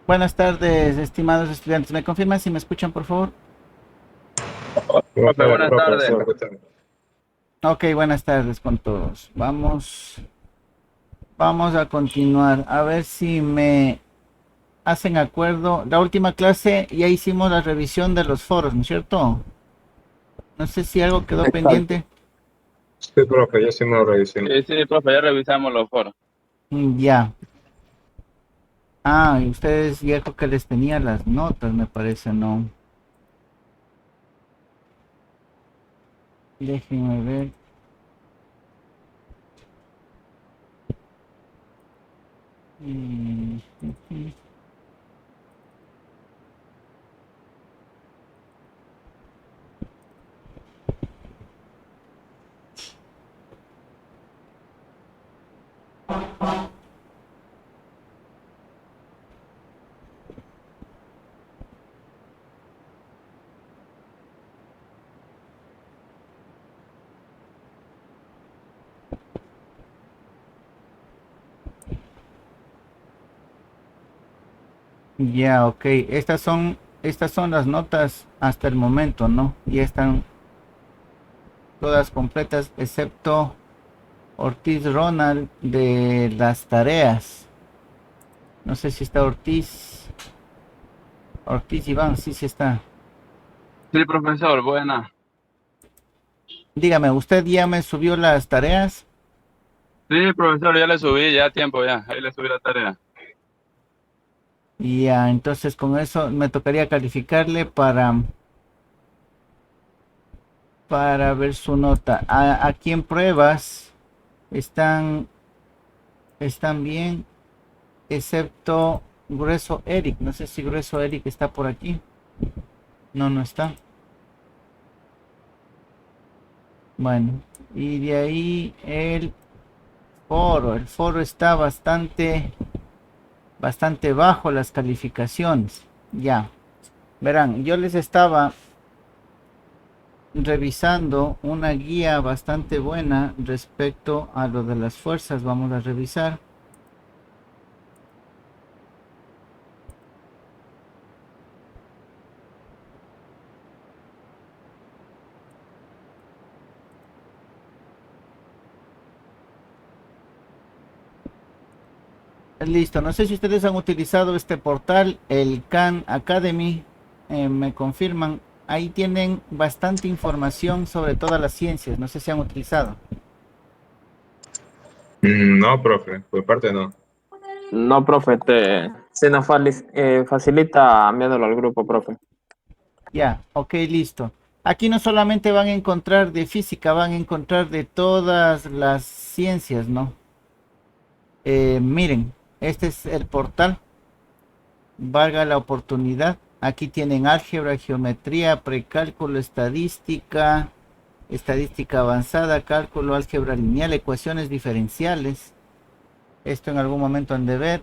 Buenas tardes, estimados estudiantes. ¿Me confirman si me escuchan, por favor? Profe, buenas tardes. Profesor, ¿qué tal? Ok, buenas tardes con todos. Vamos a continuar. A ver si me hacen acuerdo. La última clase ya hicimos la revisión de los foros, ¿no es cierto? No sé si algo quedó Exacto. pendiente. Sí, profe, ya sí me lo revisé. Sí, sí, profe, ya revisamos los foros. Ya. Ah, y ustedes ya creo que les tenía las notas, me parece, ¿no? Déjenme ver. Mm, Ya, ok. Estas son las notas hasta el momento, ¿no? Ya están todas completas, excepto Ortiz Ronald de las tareas. No sé si está Ortiz. Ortiz Iván, sí, sí está. Sí, profesor, buena. Dígame, ¿usted ya me subió las tareas? Sí, profesor, ya le subí, ya tiempo, ya. Ahí le subí la tarea. Ya, entonces con eso me tocaría calificarle para ver su nota. Aquí en pruebas están, están bien, excepto Grueso Eric. No sé si Grueso Eric está por aquí. No, no está. Bueno, y de ahí el foro está bastante bajo las calificaciones. Ya, verán, yo les estaba revisando una guía bastante buena respecto a lo de las fuerzas. Vamos a revisar. Listo, no sé si ustedes han utilizado este portal, el Khan Academy. Me confirman. Ahí tienen bastante información sobre todas las ciencias. No sé si han utilizado. No, profe, por parte no. No, profe, se nos facilita enviándolo al grupo, profe. Ya, ok, listo. Aquí no solamente van a encontrar de física, van a encontrar de todas las ciencias, ¿no? Miren, este es el portal, valga la oportunidad. Aquí tienen álgebra, geometría, precálculo, estadística, estadística avanzada, cálculo, álgebra lineal, ecuaciones diferenciales. Esto en algún momento han de ver.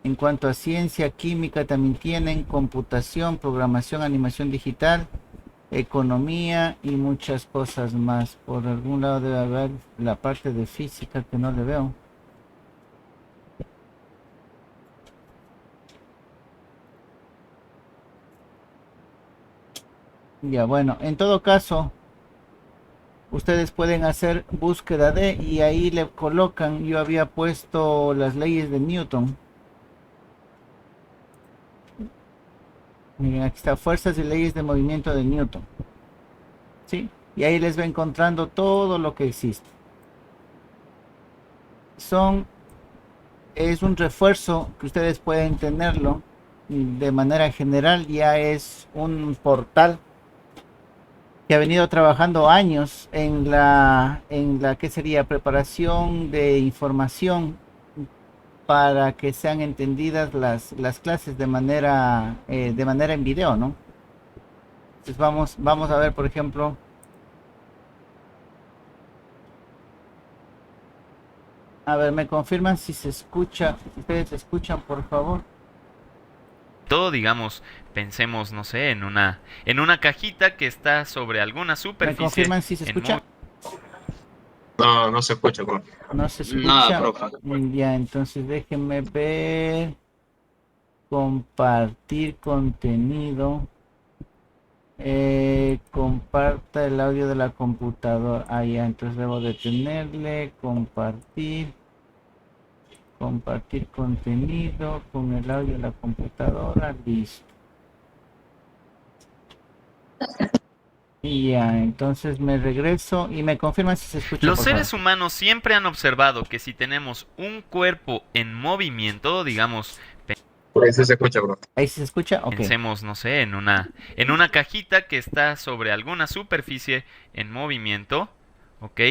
En cuanto a ciencia, química, también tienen computación, programación, animación digital, economía y muchas cosas más. Por algún lado debe haber la parte de física que no le veo. Ya, bueno, en todo caso, ustedes pueden hacer búsqueda de y ahí le colocan, yo había puesto las leyes de Newton. Miren, aquí está, fuerzas y leyes de movimiento de Newton. ¿Sí? Y ahí les va encontrando todo lo que existe. Son, es un refuerzo que ustedes pueden tenerlo de manera general, ya es un portal que ha venido trabajando años en la que sería preparación de información para que sean entendidas las clases de manera en video, ¿no? Entonces vamos a ver, por ejemplo, a ver, me confirman si se escucha, si ustedes se escuchan, por favor. Todo, digamos, pensemos, no sé, en una cajita que está sobre alguna Me superficie confirman si se en muy... escucha. No, no se escucha, profe. No se Nada, escucha. profe. Ya, entonces déjenme ver. compartir contenido. Comparta el audio de la computadora. Ah, ya, entonces debo detenerle. Compartir contenido con el audio de la computadora. Listo. Y ya, entonces me regreso y me confirman si se escucha. Los por seres favor. humanos siempre han observado que si tenemos un cuerpo en movimiento, digamos, Por ahí sí se escucha, profe. Ahí sí se escucha. Ok. pensemos, no sé, en una cajita que está sobre alguna superficie en movimiento, ¿ok?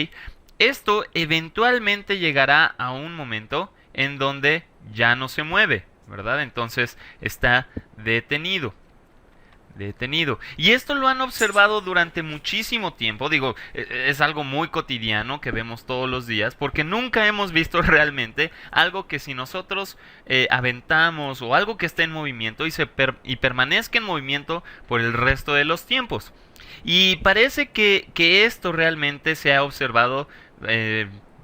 Esto eventualmente llegará a un momento en donde ya no se mueve, ¿verdad? Entonces está detenido. Y esto lo han observado durante muchísimo tiempo. Digo, es algo muy cotidiano que vemos todos los días, porque nunca hemos visto realmente algo que si nosotros aventamos o algo que esté en movimiento y permanezca en movimiento por el resto de los tiempos. Y parece que esto realmente se ha observado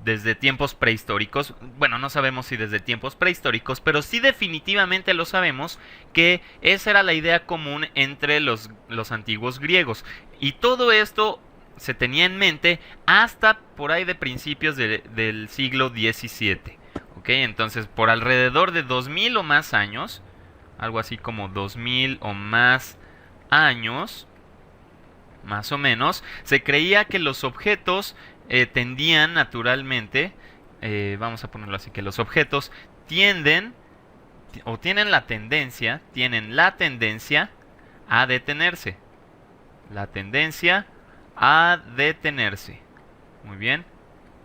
desde tiempos prehistóricos. Bueno, no sabemos si desde tiempos prehistóricos, pero sí definitivamente lo sabemos que esa era la idea común entre los antiguos griegos. Y todo esto se tenía en mente hasta por ahí de principios del siglo XVII. ¿Ok? Entonces, por alrededor de 2000 o más años, algo así como 2000 o más años, más o menos, se creía que los objetos tendían naturalmente, vamos a ponerlo así, que los objetos tienden o tienen la tendencia a detenerse. La tendencia a detenerse. Muy bien,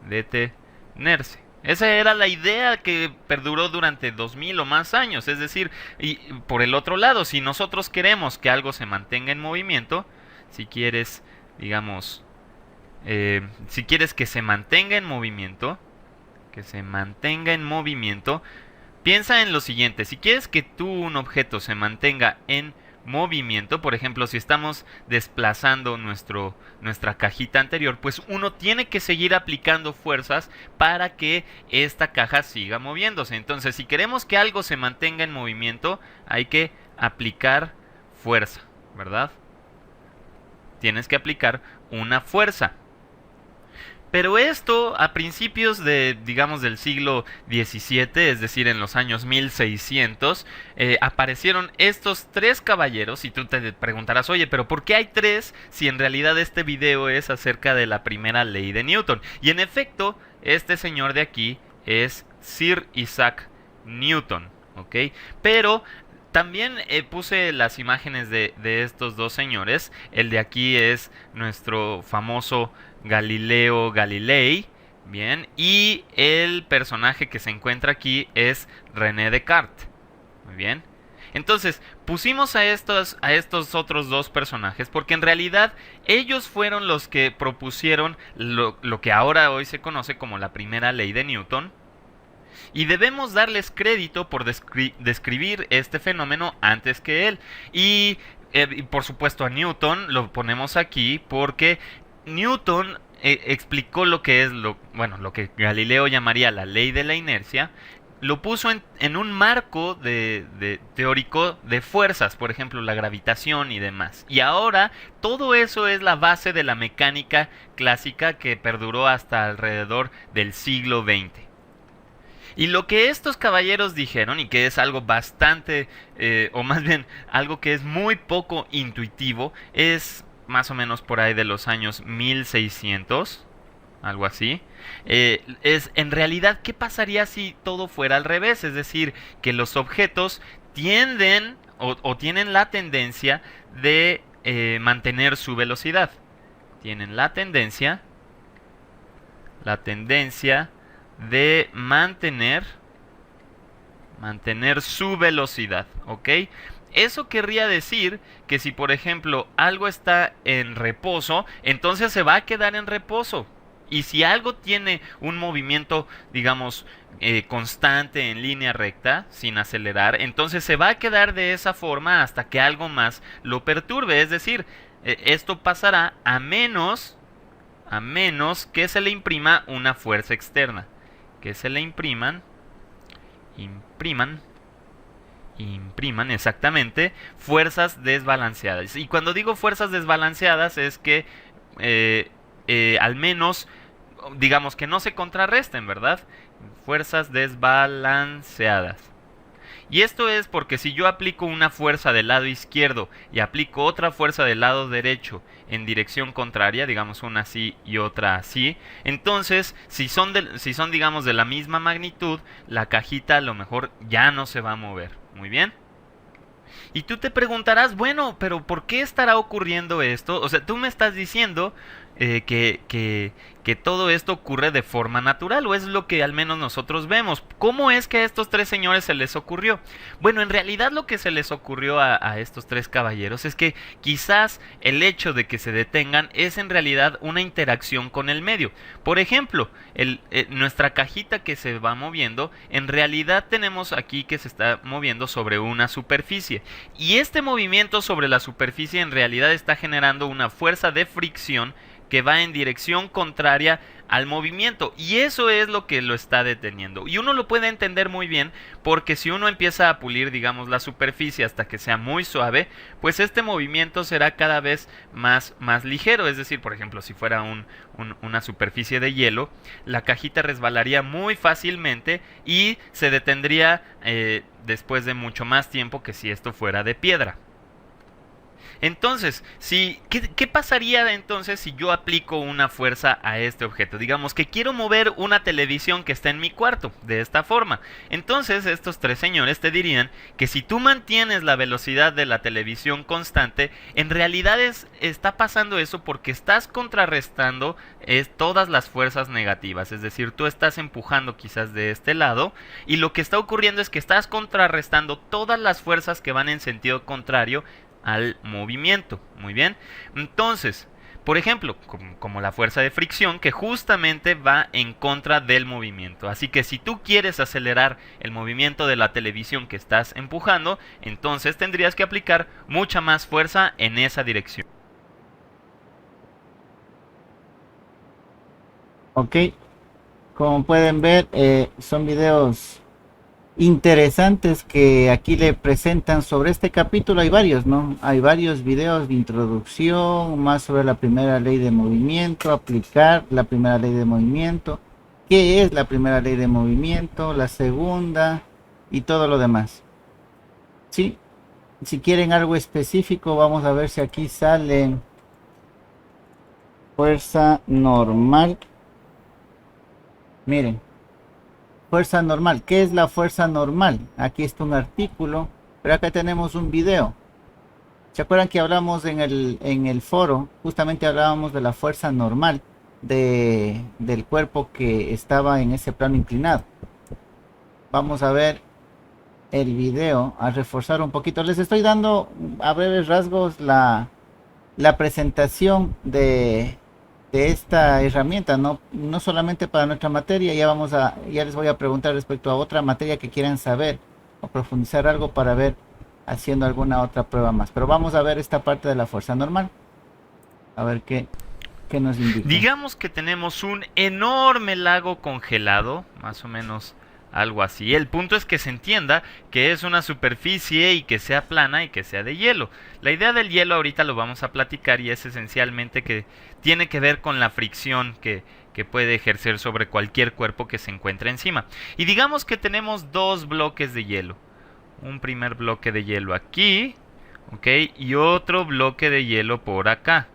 detenerse. Esa era la idea que perduró durante 2000 o más años. Es decir, y por el otro lado, si nosotros queremos que algo se mantenga en movimiento, si quieres, digamos, si quieres que se mantenga en movimiento, piensa en lo siguiente. Si quieres que un objeto se mantenga en movimiento, por ejemplo, si estamos desplazando nuestra cajita anterior, pues uno tiene que seguir aplicando fuerzas para que esta caja siga moviéndose. Entonces, si queremos que algo se mantenga en movimiento, hay que aplicar fuerza, ¿verdad? Tienes que aplicar una fuerza. Pero esto a principios digamos, del siglo XVII, es decir, en los años 1600, aparecieron estos tres caballeros, y tú te preguntarás, oye, pero ¿por qué hay tres si en realidad este video es acerca de la primera ley de Newton? Y en efecto, este señor de aquí es Sir Isaac Newton, ¿ok? Pero también puse las imágenes de estos dos señores. El de aquí es nuestro famoso Galileo Galilei, bien, y el personaje que se encuentra aquí es René Descartes, muy bien. Entonces, pusimos a estos otros dos personajes porque en realidad ellos fueron los que propusieron lo que ahora hoy se conoce como la primera ley de Newton. Y debemos darles crédito por describir este fenómeno antes que él. Y por supuesto a Newton lo ponemos aquí porque Newton explicó lo que es lo que Galileo llamaría la ley de la inercia. Lo puso en un marco teórico de fuerzas, por ejemplo, la gravitación y demás. Y ahora todo eso es la base de la mecánica clásica que perduró hasta alrededor del siglo XX. Y lo que estos caballeros dijeron, y que es algo bastante, o más bien algo que es muy poco intuitivo, es más o menos por ahí de los años 1600, algo así, es en realidad qué pasaría si todo fuera al revés, es decir, que los objetos tienden o tienen la tendencia de mantener su velocidad. Tienen la tendencia de mantener su velocidad, ¿ok? Eso querría decir que si, por ejemplo, algo está en reposo, entonces se va a quedar en reposo. Y si algo tiene un movimiento, digamos, constante en línea recta, sin acelerar, entonces se va a quedar de esa forma hasta que algo más lo perturbe. Es decir, esto pasará a menos que se le imprima una fuerza externa. Que se le impriman impriman exactamente fuerzas desbalanceadas. Y cuando digo fuerzas desbalanceadas es que al menos, digamos que no se contrarresten, ¿verdad? Fuerzas desbalanceadas. Y esto es porque si yo aplico una fuerza del lado izquierdo y aplico otra fuerza del lado derecho en dirección contraria, digamos una así y otra así, entonces si son digamos de la misma magnitud, la cajita a lo mejor ya no se va a mover. Muy bien. Y tú te preguntarás, bueno, pero ¿por qué estará ocurriendo esto? O sea, tú me estás diciendo que todo esto ocurre de forma natural, o es lo que al menos nosotros vemos. ¿Cómo es que a estos tres señores se les ocurrió? Bueno, en realidad lo que se les ocurrió a estos tres caballeros es que quizás el hecho de que se detengan es en realidad una interacción con el medio. Por ejemplo, nuestra cajita que se va moviendo, en realidad tenemos aquí que se está moviendo sobre una superficie. Y este movimiento sobre la superficie en realidad está generando una fuerza de fricción que va en dirección contraria al movimiento, y eso es lo que lo está deteniendo. Y uno lo puede entender muy bien porque si uno empieza a pulir, digamos, la superficie hasta que sea muy suave, pues este movimiento será cada vez más ligero. Es decir, por ejemplo, si fuera una superficie de hielo, la cajita resbalaría muy fácilmente y se detendría después de mucho más tiempo que si esto fuera de piedra. Entonces, ¿qué pasaría entonces si yo aplico una fuerza a este objeto? Digamos que quiero mover una televisión que está en mi cuarto, de esta forma. Entonces, estos tres señores te dirían que si tú mantienes la velocidad de la televisión constante, en realidad está pasando eso porque estás contrarrestando todas las fuerzas negativas. Es decir, tú estás empujando quizás de este lado, y lo que está ocurriendo es que estás contrarrestando todas las fuerzas que van en sentido contrario al movimiento. Muy bien. Entonces, por ejemplo, como la fuerza de fricción, que justamente va en contra del movimiento. Así que si tú quieres acelerar el movimiento de la televisión que estás empujando, entonces tendrías que aplicar mucha más fuerza en esa dirección. Ok, como pueden ver, son videos interesantes que aquí le presentan sobre este capítulo. Hay varios, ¿no? Hay varios videos de introducción, más sobre la primera ley de movimiento, aplicar la primera ley de movimiento, qué es la primera ley de movimiento, la segunda y todo lo demás. Sí, si quieren algo específico, vamos a ver si aquí sale fuerza normal. Miren, fuerza normal. ¿Qué es la fuerza normal? Aquí está un artículo, pero acá tenemos un video. ¿Se acuerdan que hablamos en el foro? Justamente hablábamos de la fuerza normal del cuerpo que estaba en ese plano inclinado. Vamos a ver el video, a reforzar un poquito. Les estoy dando a breves rasgos la presentación de esta herramienta, no solamente para nuestra materia. Ya les voy a preguntar respecto a otra materia que quieran saber o profundizar algo para ver haciendo alguna otra prueba más. Pero vamos a ver esta parte de la fuerza normal. A ver qué nos indica. Digamos que tenemos un enorme lago congelado, más o menos algo así. El punto es que se entienda que es una superficie y que sea plana y que sea de hielo. La idea del hielo ahorita lo vamos a platicar, y es esencialmente que tiene que ver con la fricción que puede ejercer sobre cualquier cuerpo que se encuentre encima. Y digamos que tenemos dos bloques de hielo. Un primer bloque de hielo aquí, ¿ok? Y otro bloque de hielo por acá.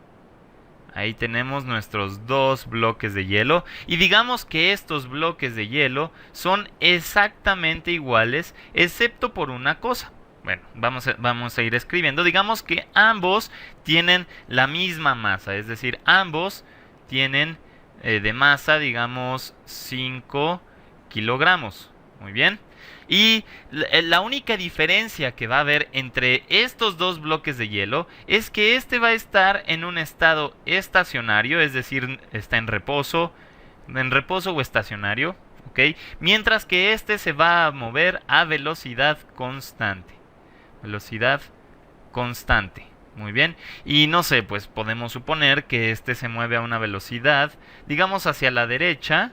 Ahí tenemos nuestros dos bloques de hielo, y digamos que estos bloques de hielo son exactamente iguales, excepto por una cosa. Bueno, vamos a ir escribiendo. Digamos que ambos tienen la misma masa, es decir, ambos tienen de masa, digamos, 5 kilogramos. Muy bien. Y la única diferencia que va a haber entre estos dos bloques de hielo es que este va a estar en un estado estacionario, es decir, está en reposo o estacionario, ¿ok? Mientras que este se va a mover a velocidad constante. Velocidad constante. Muy bien. Y no sé, pues podemos suponer que este se mueve a una velocidad, digamos, hacia la derecha.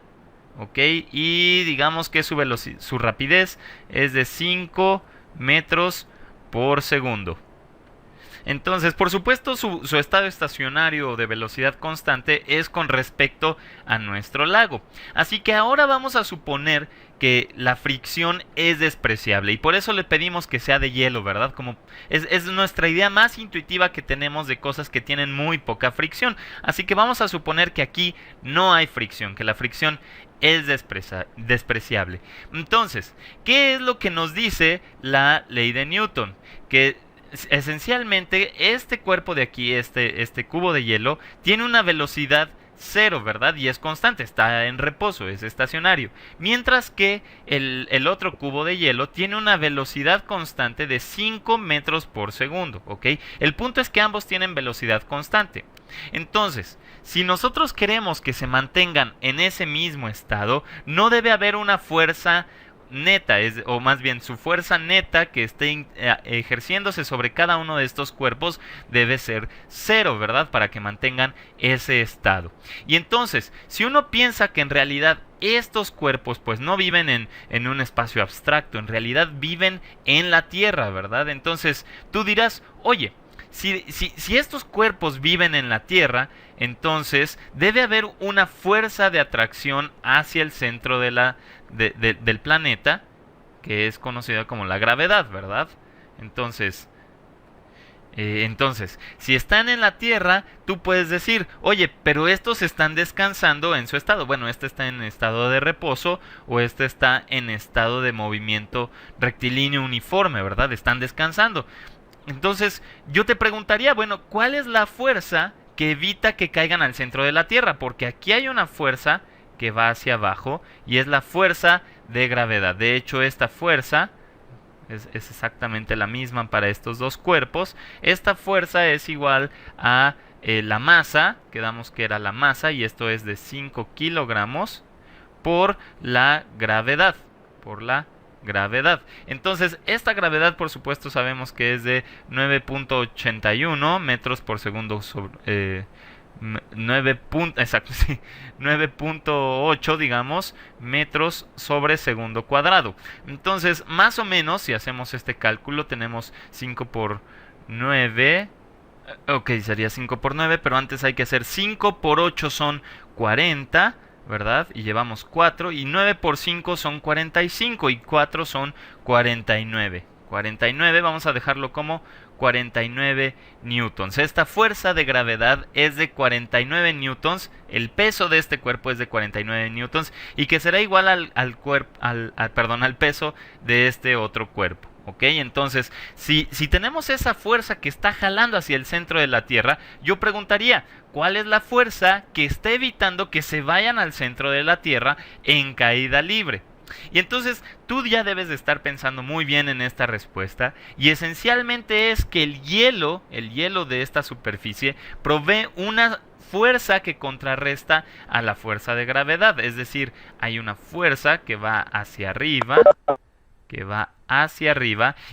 Ok, y digamos que su rapidez es de 5 metros por segundo. Entonces, por supuesto, su estado estacionario de velocidad constante es con respecto a nuestro lago. Así que ahora vamos a suponer que la fricción es despreciable y por eso le pedimos que sea de hielo, ¿verdad? Como es nuestra idea más intuitiva que tenemos de cosas que tienen muy poca fricción. Así que vamos a suponer que aquí no hay fricción, que la fricción es despreciable. Entonces, ¿qué es lo que nos dice la ley de Newton? Que esencialmente este cuerpo de aquí, este cubo de hielo, tiene una velocidad cero, ¿verdad? Y es constante, está en reposo, es estacionario. Mientras que el otro cubo de hielo tiene una velocidad constante de 5 metros por segundo, ¿ok? El punto es que ambos tienen velocidad constante. Entonces, si nosotros queremos que se mantengan en ese mismo estado, no debe haber una fuerza neta, o más bien su fuerza neta que esté ejerciéndose sobre cada uno de estos cuerpos debe ser cero, ¿verdad? Para que mantengan ese estado. Y entonces, si uno piensa que en realidad estos cuerpos pues no viven en un espacio abstracto, en realidad viven en la Tierra, ¿verdad? Entonces tú dirás, oye, si estos cuerpos viven en la Tierra, entonces debe haber una fuerza de atracción hacia el centro del planeta, que es conocida como la gravedad, ¿verdad? Entonces, si están en la Tierra, tú puedes decir, oye, pero estos están descansando en su estado. Bueno, este está en estado de reposo o este está en estado de movimiento rectilíneo uniforme, ¿verdad? Están descansando. Entonces, yo te preguntaría, bueno, ¿cuál es la fuerza que evita que caigan al centro de la Tierra? Porque aquí hay una fuerza que va hacia abajo y es la fuerza de gravedad. De hecho, esta fuerza es exactamente la misma para estos dos cuerpos. Esta fuerza es igual a la masa, quedamos que era la masa, y esto es de 5 kilogramos por la gravedad, Entonces, esta gravedad, por supuesto, sabemos que es de 9.81 metros por segundo sobre 9.8, digamos, metros sobre segundo cuadrado. Entonces, más o menos, si hacemos este cálculo, tenemos 5 por 9. Ok, sería 5 por 9, pero antes hay que hacer 5 por 8 son 40, ¿verdad? Y llevamos 4, y 9 por 5 son 45, y 4 son 49. 49, vamos a dejarlo como 49 newtons. Esta fuerza de gravedad es de 49 newtons, el peso de este cuerpo es de 49 newtons, y que será igual al peso de este otro cuerpo. ¿Ok? Entonces, si tenemos esa fuerza que está jalando hacia el centro de la Tierra, yo preguntaría, ¿cuál es la fuerza que está evitando que se vayan al centro de la Tierra en caída libre? Y entonces tú ya debes de estar pensando muy bien en esta respuesta, y esencialmente es que el hielo de esta superficie provee una fuerza que contrarresta a la fuerza de gravedad, es decir, hay una fuerza que va hacia arriba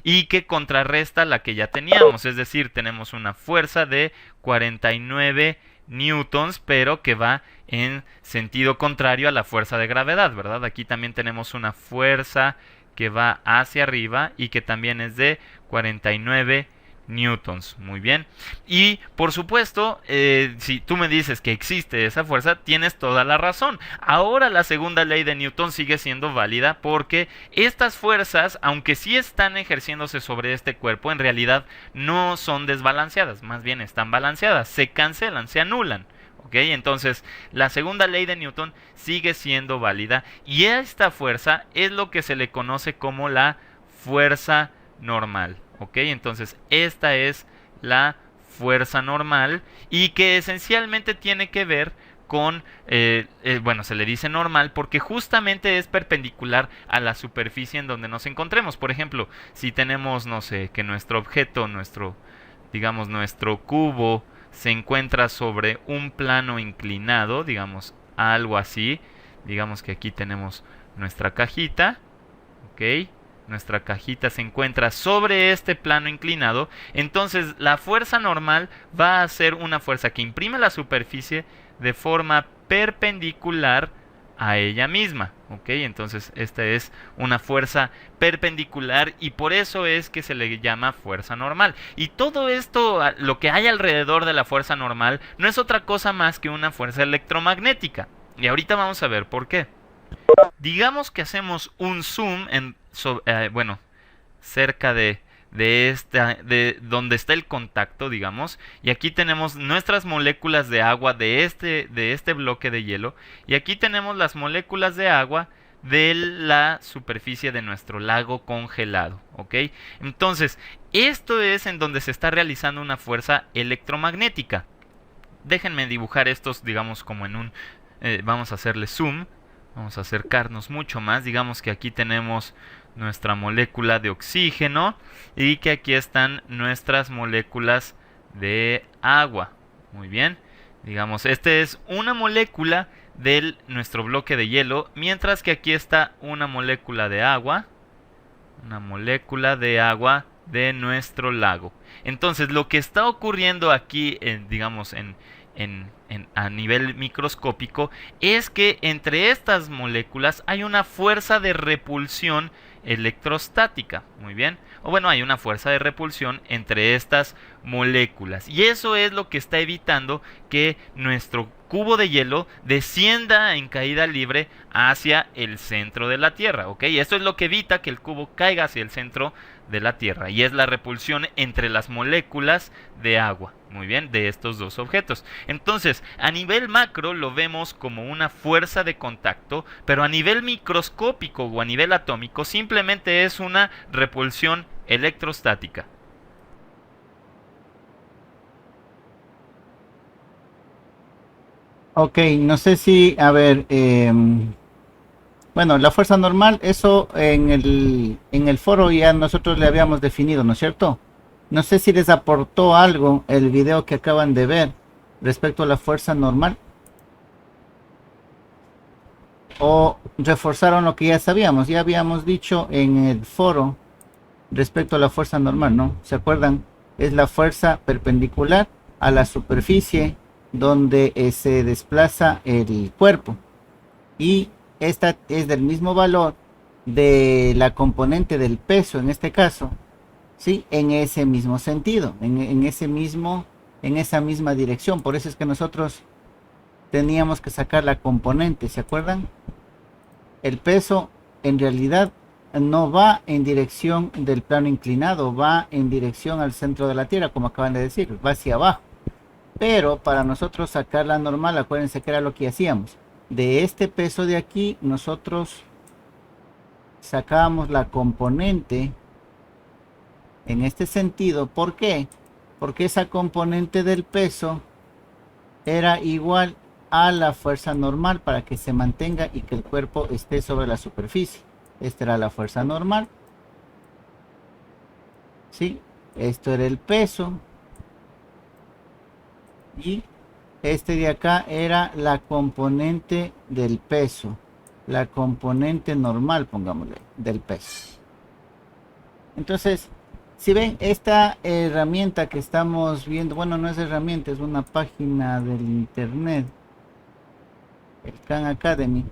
y que contrarresta la que ya teníamos, es decir, tenemos una fuerza de 49 newtons, pero que va en sentido contrario a la fuerza de gravedad, ¿verdad? Aquí también tenemos una fuerza que va hacia arriba y que también es de 49 newtons. Muy bien. Y por supuesto, si tú me dices que existe esa fuerza, tienes toda la razón. Ahora la segunda ley de Newton sigue siendo válida, porque estas fuerzas, aunque sí están ejerciéndose sobre este cuerpo, en realidad no son desbalanceadas, más bien están balanceadas, se cancelan, se anulan. ¿Ok? Entonces, la segunda ley de Newton sigue siendo válida, y esta fuerza es lo que se le conoce como la fuerza normal. ¿Ok? Entonces, esta es la fuerza normal, y que esencialmente tiene que ver con, bueno, se le dice normal porque justamente es perpendicular a la superficie en donde nos encontremos. Por ejemplo, si tenemos, no sé, que nuestro objeto, nuestro cubo se encuentra sobre un plano inclinado, digamos, algo así. Digamos que aquí tenemos nuestra cajita, ¿ok? Nuestra cajita se encuentra sobre este plano inclinado. Entonces, la fuerza normal va a ser una fuerza que imprime la superficie de forma perpendicular a ella misma. ¿ok? Entonces esta es una fuerza perpendicular y por eso es que se le llama fuerza normal. Y todo esto, lo que hay alrededor de la fuerza normal, no es otra cosa más que una fuerza electromagnética. Y ahorita vamos a ver por qué. Digamos que hacemos un zoom bueno, cerca de donde está el contacto, digamos, y aquí tenemos nuestras moléculas de agua de este bloque de hielo, y aquí tenemos las moléculas de agua de la superficie de nuestro lago congelado, ¿ok? Entonces, esto es en donde se está realizando una fuerza electromagnética. Déjenme dibujar estos, digamos, como en un... vamos a hacerle zoom, vamos a acercarnos mucho más, digamos que aquí tenemos nuestra molécula de oxígeno y que aquí están nuestras moléculas de agua. Muy bien, digamos, esta es una molécula de nuestro bloque de hielo, mientras que aquí está una molécula de agua de nuestro lago. Entonces, lo que está ocurriendo aquí, digamos, a nivel microscópico, es que entre estas moléculas hay una fuerza de repulsión electrostática. Muy bien. O bueno, hay una fuerza de repulsión entre estas moléculas. Y eso es lo que está evitando que nuestro cubo de hielo descienda en caída libre hacia el centro de la Tierra, ¿ok? Esto es lo que evita que el cubo caiga hacia el centro de la Tierra, y es la repulsión entre las moléculas de agua, muy bien, de estos dos objetos. Entonces, a nivel macro lo vemos como una fuerza de contacto, pero a nivel microscópico o a nivel atómico simplemente es una repulsión electrostática. Ok, no sé si, a ver, bueno, la fuerza normal, eso en el foro ya nosotros le habíamos definido, ¿no es cierto? No sé si les aportó algo el video que acaban de ver respecto a la fuerza normal. O reforzaron lo que ya sabíamos. Ya habíamos dicho en el foro respecto a la fuerza normal, ¿no? ¿Se acuerdan? Es la fuerza perpendicular a la superficie donde se desplaza el cuerpo. Y esta es del mismo valor de la componente del peso, en este caso, ¿sí? En ese mismo sentido, en esa misma dirección. Por eso es que nosotros teníamos que sacar la componente, ¿se acuerdan? El peso en realidad no va en dirección del plano inclinado, va en dirección al centro de la Tierra, como acaban de decir, va hacia abajo. Pero para nosotros sacar la normal, acuérdense que era lo que hacíamos. De este peso de aquí, nosotros sacábamos la componente en este sentido. ¿Por qué? Porque esa componente del peso era igual a la fuerza normal para que se mantenga y que el cuerpo esté sobre la superficie. Esta era la fuerza normal. ¿Sí? Esto era el peso. Y este de acá era la componente del peso. La componente normal, pongámosle, del peso. Entonces, si ven esta herramienta que estamos viendo, bueno, no es herramienta, es una página del internet, el Khan Academy.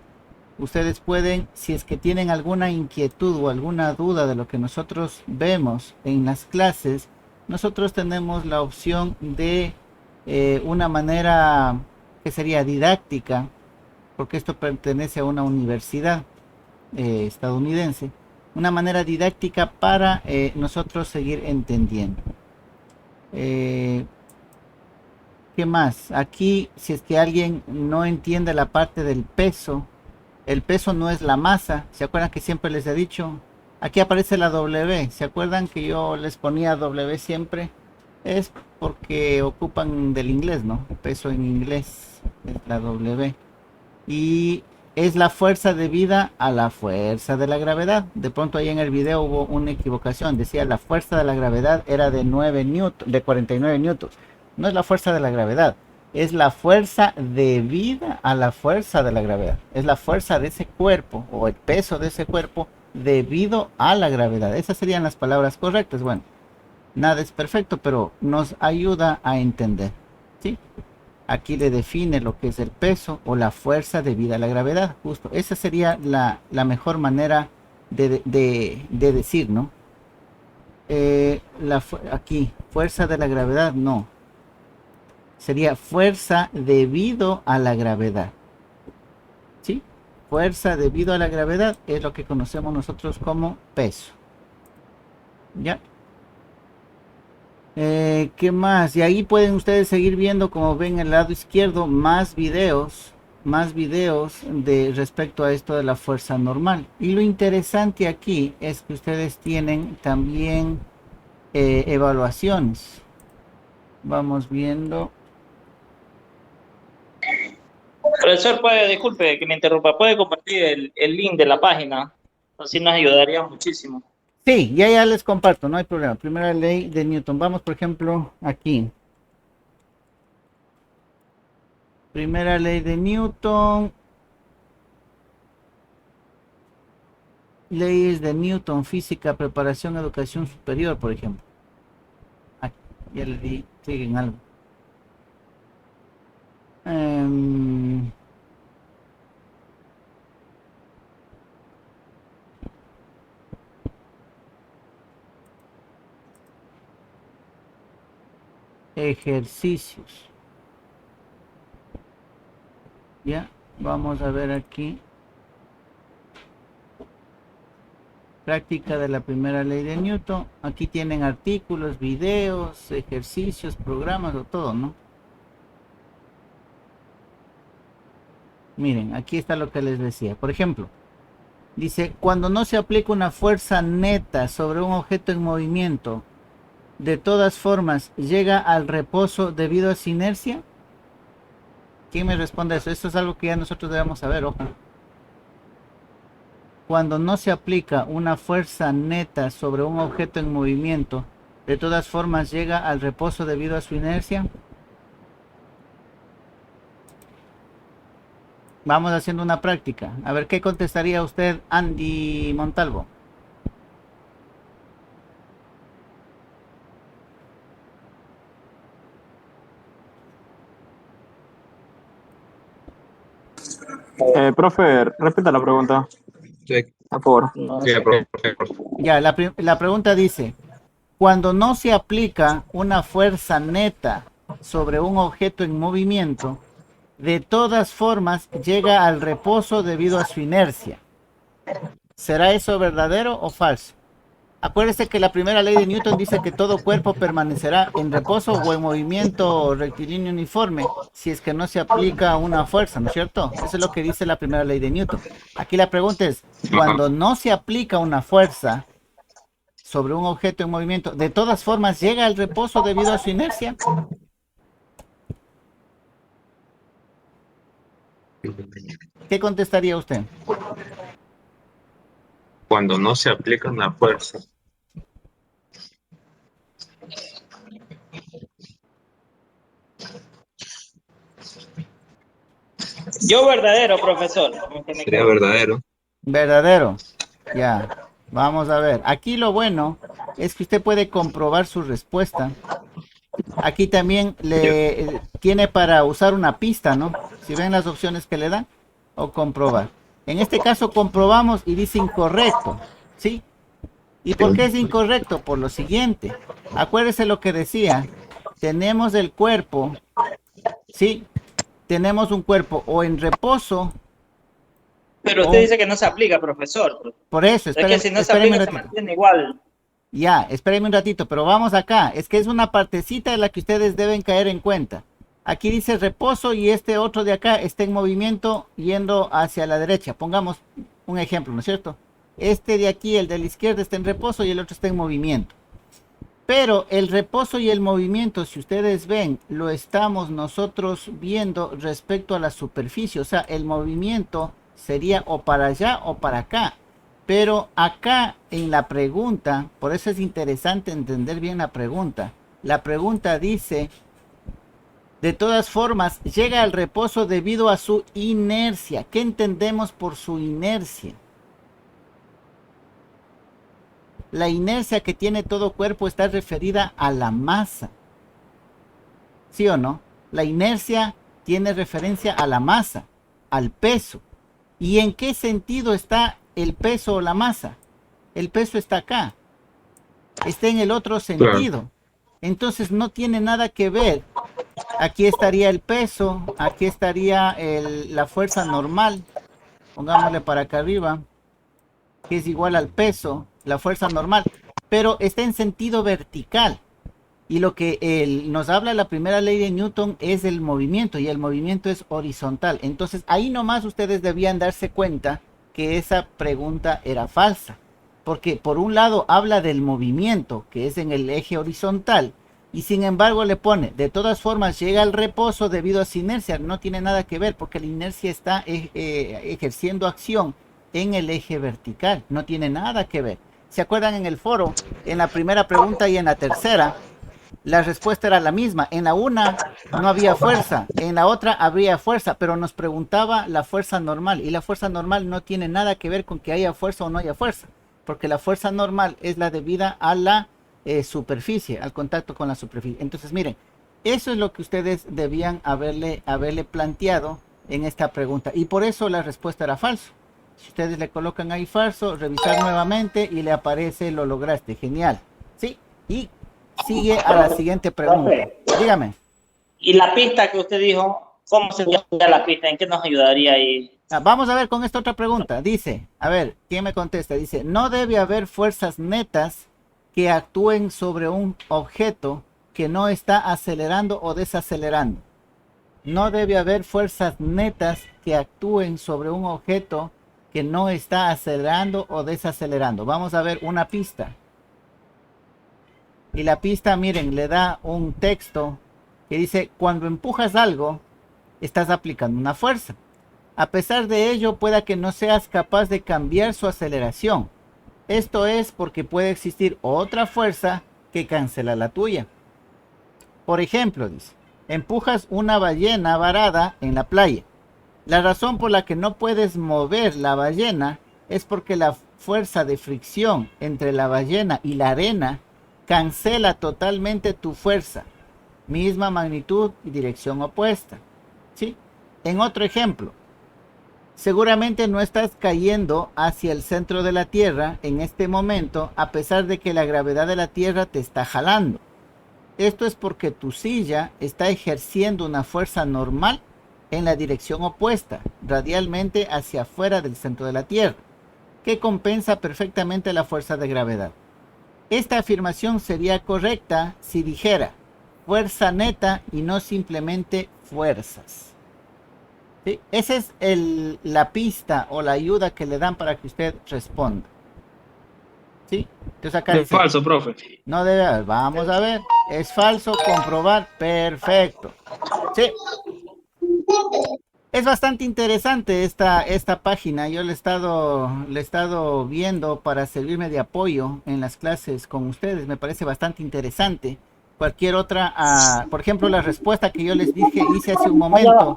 Ustedes pueden, si es que tienen alguna inquietud o alguna duda de lo que nosotros vemos en las clases, nosotros tenemos la opción de una manera que sería didáctica, porque esto pertenece a una universidad estadounidense, una manera didáctica para nosotros seguir entendiendo. ¿Qué más? Aquí, si es que alguien no entiende la parte del peso, el peso no es la masa. ¿Se acuerdan que siempre les he dicho? Aquí aparece la W. ¿Se acuerdan que yo les ponía W siempre? Es porque ocupan del inglés, ¿no? Peso en inglés es la W. Y es la fuerza debida a la fuerza de la gravedad. De pronto ahí en el video hubo una equivocación. Decía la fuerza de la gravedad era de 49 newtons. No es la fuerza de la gravedad. Es la fuerza debida a la fuerza de la gravedad. Es la fuerza de ese cuerpo o el peso de ese cuerpo debido a la gravedad. Esas serían las palabras correctas. Bueno, nada es perfecto, pero nos ayuda a entender, ¿sí? Aquí le define lo que es el peso o la fuerza debida a la gravedad, justo. Esa sería la mejor manera de decir, ¿no? Aquí, fuerza de la gravedad, no. Sería fuerza debido a la gravedad. ¿Sí? Fuerza debido a la gravedad es lo que conocemos nosotros como peso. ¿Ya? ¿Qué más? Y ahí pueden ustedes seguir viendo, como ven en el lado izquierdo, más videos de respecto a esto de la fuerza normal. Y lo interesante aquí es que ustedes tienen también evaluaciones. Vamos viendo. Profesor, disculpe que me interrumpa, puede compartir el link de la página, así nos ayudaría muchísimo. Sí, ya les comparto, no hay problema. Primera ley de Newton. Vamos, por ejemplo, aquí. Primera ley de Newton. Leyes de Newton, física, preparación, educación superior, por ejemplo. Aquí, ya le di clic en algo. Ejercicios. Ya, vamos a ver aquí. Práctica de la primera ley de Newton. Aquí tienen artículos, videos, ejercicios, programas o todo, ¿no? Miren, aquí está lo que les decía. Por ejemplo, dice, cuando no se aplica una fuerza neta sobre un objeto en movimiento, de todas formas, llega al reposo debido a su inercia. ¿Quién me responde eso? Esto es algo que ya nosotros debemos saber, ojo. Cuando no se aplica una fuerza neta sobre un objeto en movimiento, de todas formas llega al reposo debido a su inercia. Vamos haciendo una práctica. A ver, ¿qué contestaría usted, Andy Montalvo? Profe, repita la pregunta, Sí, por favor. No sí, sé. profe. Ya, la pregunta dice, cuando no se aplica una fuerza neta sobre un objeto en movimiento, de todas formas llega al reposo debido a su inercia. ¿Será eso verdadero o falso? Acuérdese que la primera ley de Newton dice que todo cuerpo permanecerá en reposo o en movimiento rectilíneo uniforme si es que no se aplica una fuerza, ¿no es cierto? Eso es lo que dice la primera ley de Newton. Aquí la pregunta es, cuando no se aplica una fuerza sobre un objeto en movimiento, ¿de todas formas llega al reposo debido a su inercia? ¿Qué contestaría usted? Cuando no se aplica una fuerza. Yo verdadero, profesor. Sería verdadero. Verdadero. Ya, vamos a ver. Aquí lo bueno es que usted puede comprobar su respuesta. Aquí también le tiene para usar una pista, ¿no? Si ven las opciones que le dan, o comprobar. En este caso comprobamos y dice incorrecto, ¿sí? ¿Y por qué es incorrecto? Por lo siguiente. Acuérdese lo que decía. Tenemos el cuerpo, ¿sí? Tenemos un cuerpo o en reposo. Pero usted dice que no se aplica, profesor. Por eso, Es que si no se aplica, se mantiene igual. Ya, espérenme un ratito, pero vamos acá. Es que es una partecita de la que ustedes deben caer en cuenta. Aquí dice reposo y este otro de acá está en movimiento yendo hacia la derecha. Pongamos un ejemplo, ¿no es cierto? Este de aquí, el de la izquierda, está en reposo y el otro está en movimiento. Pero el reposo y el movimiento, si ustedes ven, lo estamos nosotros viendo respecto a la superficie. O sea, el movimiento sería o para allá o para acá. Pero acá en la pregunta, por eso es interesante entender bien la pregunta. La pregunta dice, de todas formas, llega al reposo debido a su inercia. ¿Qué entendemos por su inercia? La inercia que tiene todo cuerpo está referida a la masa. ¿Sí o no? La inercia tiene referencia a la masa, al peso. ¿Y en qué sentido está el peso o la masa? El peso está acá. Está en el otro sentido. Entonces no tiene nada que ver. Aquí estaría el peso, aquí estaría la fuerza normal. Pongámosle para acá arriba, que es igual al peso, la fuerza normal. Pero está en sentido vertical. Y lo que nos habla la primera ley de Newton es el movimiento, y el movimiento es horizontal. Entonces ahí nomás ustedes debían darse cuenta que esa pregunta era falsa. Porque por un lado habla del movimiento, que es en el eje horizontal, y sin embargo le pone, de todas formas llega al reposo debido a su inercia. No tiene nada que ver, porque la inercia está ejerciendo acción en el eje vertical. No tiene nada que ver. ¿Se acuerdan en el foro, en la primera pregunta y en la tercera? La respuesta era la misma. En la una no había fuerza, en la otra habría fuerza, pero nos preguntaba la fuerza normal, y la fuerza normal no tiene nada que ver con que haya fuerza o no haya fuerza, porque la fuerza normal es la debida a la superficie, al contacto con la superficie. Entonces miren, eso es lo que ustedes debían haberle planteado en esta pregunta, y por eso la respuesta era falso. Si ustedes le colocan ahí falso, revisar nuevamente y le aparece lo lograste. Genial. Sí, y sigue a la siguiente pregunta. Dígame. Y la pista que usted dijo, ¿cómo sería la pista? ¿En qué nos ayudaría ahí? Vamos a ver con esta otra pregunta. Dice, a ver, ¿quién me contesta? Dice, no debe haber fuerzas netas que actúen sobre un objeto que no está acelerando o desacelerando. No debe haber fuerzas netas que actúen sobre un objeto que no está acelerando o desacelerando. Vamos a ver una pista. Y la pista, miren, le da un texto que dice, cuando empujas algo, estás aplicando una fuerza. A pesar de ello, pueda que no seas capaz de cambiar su aceleración. Esto es porque puede existir otra fuerza que cancela la tuya. Por ejemplo, dice, empujas una ballena varada en la playa. La razón por la que no puedes mover la ballena es porque la fuerza de fricción entre la ballena y la arena cancela totalmente tu fuerza. Misma magnitud y dirección opuesta. ¿Sí? En otro ejemplo, seguramente no estás cayendo hacia el centro de la Tierra en este momento, a pesar de que la gravedad de la Tierra te está jalando. Esto es porque tu silla está ejerciendo una fuerza normal en la dirección opuesta, radialmente hacia afuera del centro de la Tierra, que compensa perfectamente la fuerza de gravedad. Esta afirmación sería correcta si dijera fuerza neta y no simplemente fuerzas. ¿Sí? Esa es la pista o la ayuda que le dan para que usted responda. ¿Sí? Entonces acá Es dice, falso, profe. no debe haber. Vamos a ver. Es falso, comprobar. Perfecto. Sí. Es bastante interesante esta página. Yo le he estado viendo para servirme de apoyo en las clases con ustedes. Me parece bastante interesante. Cualquier otra, por ejemplo, la respuesta que yo les hice hace un momento,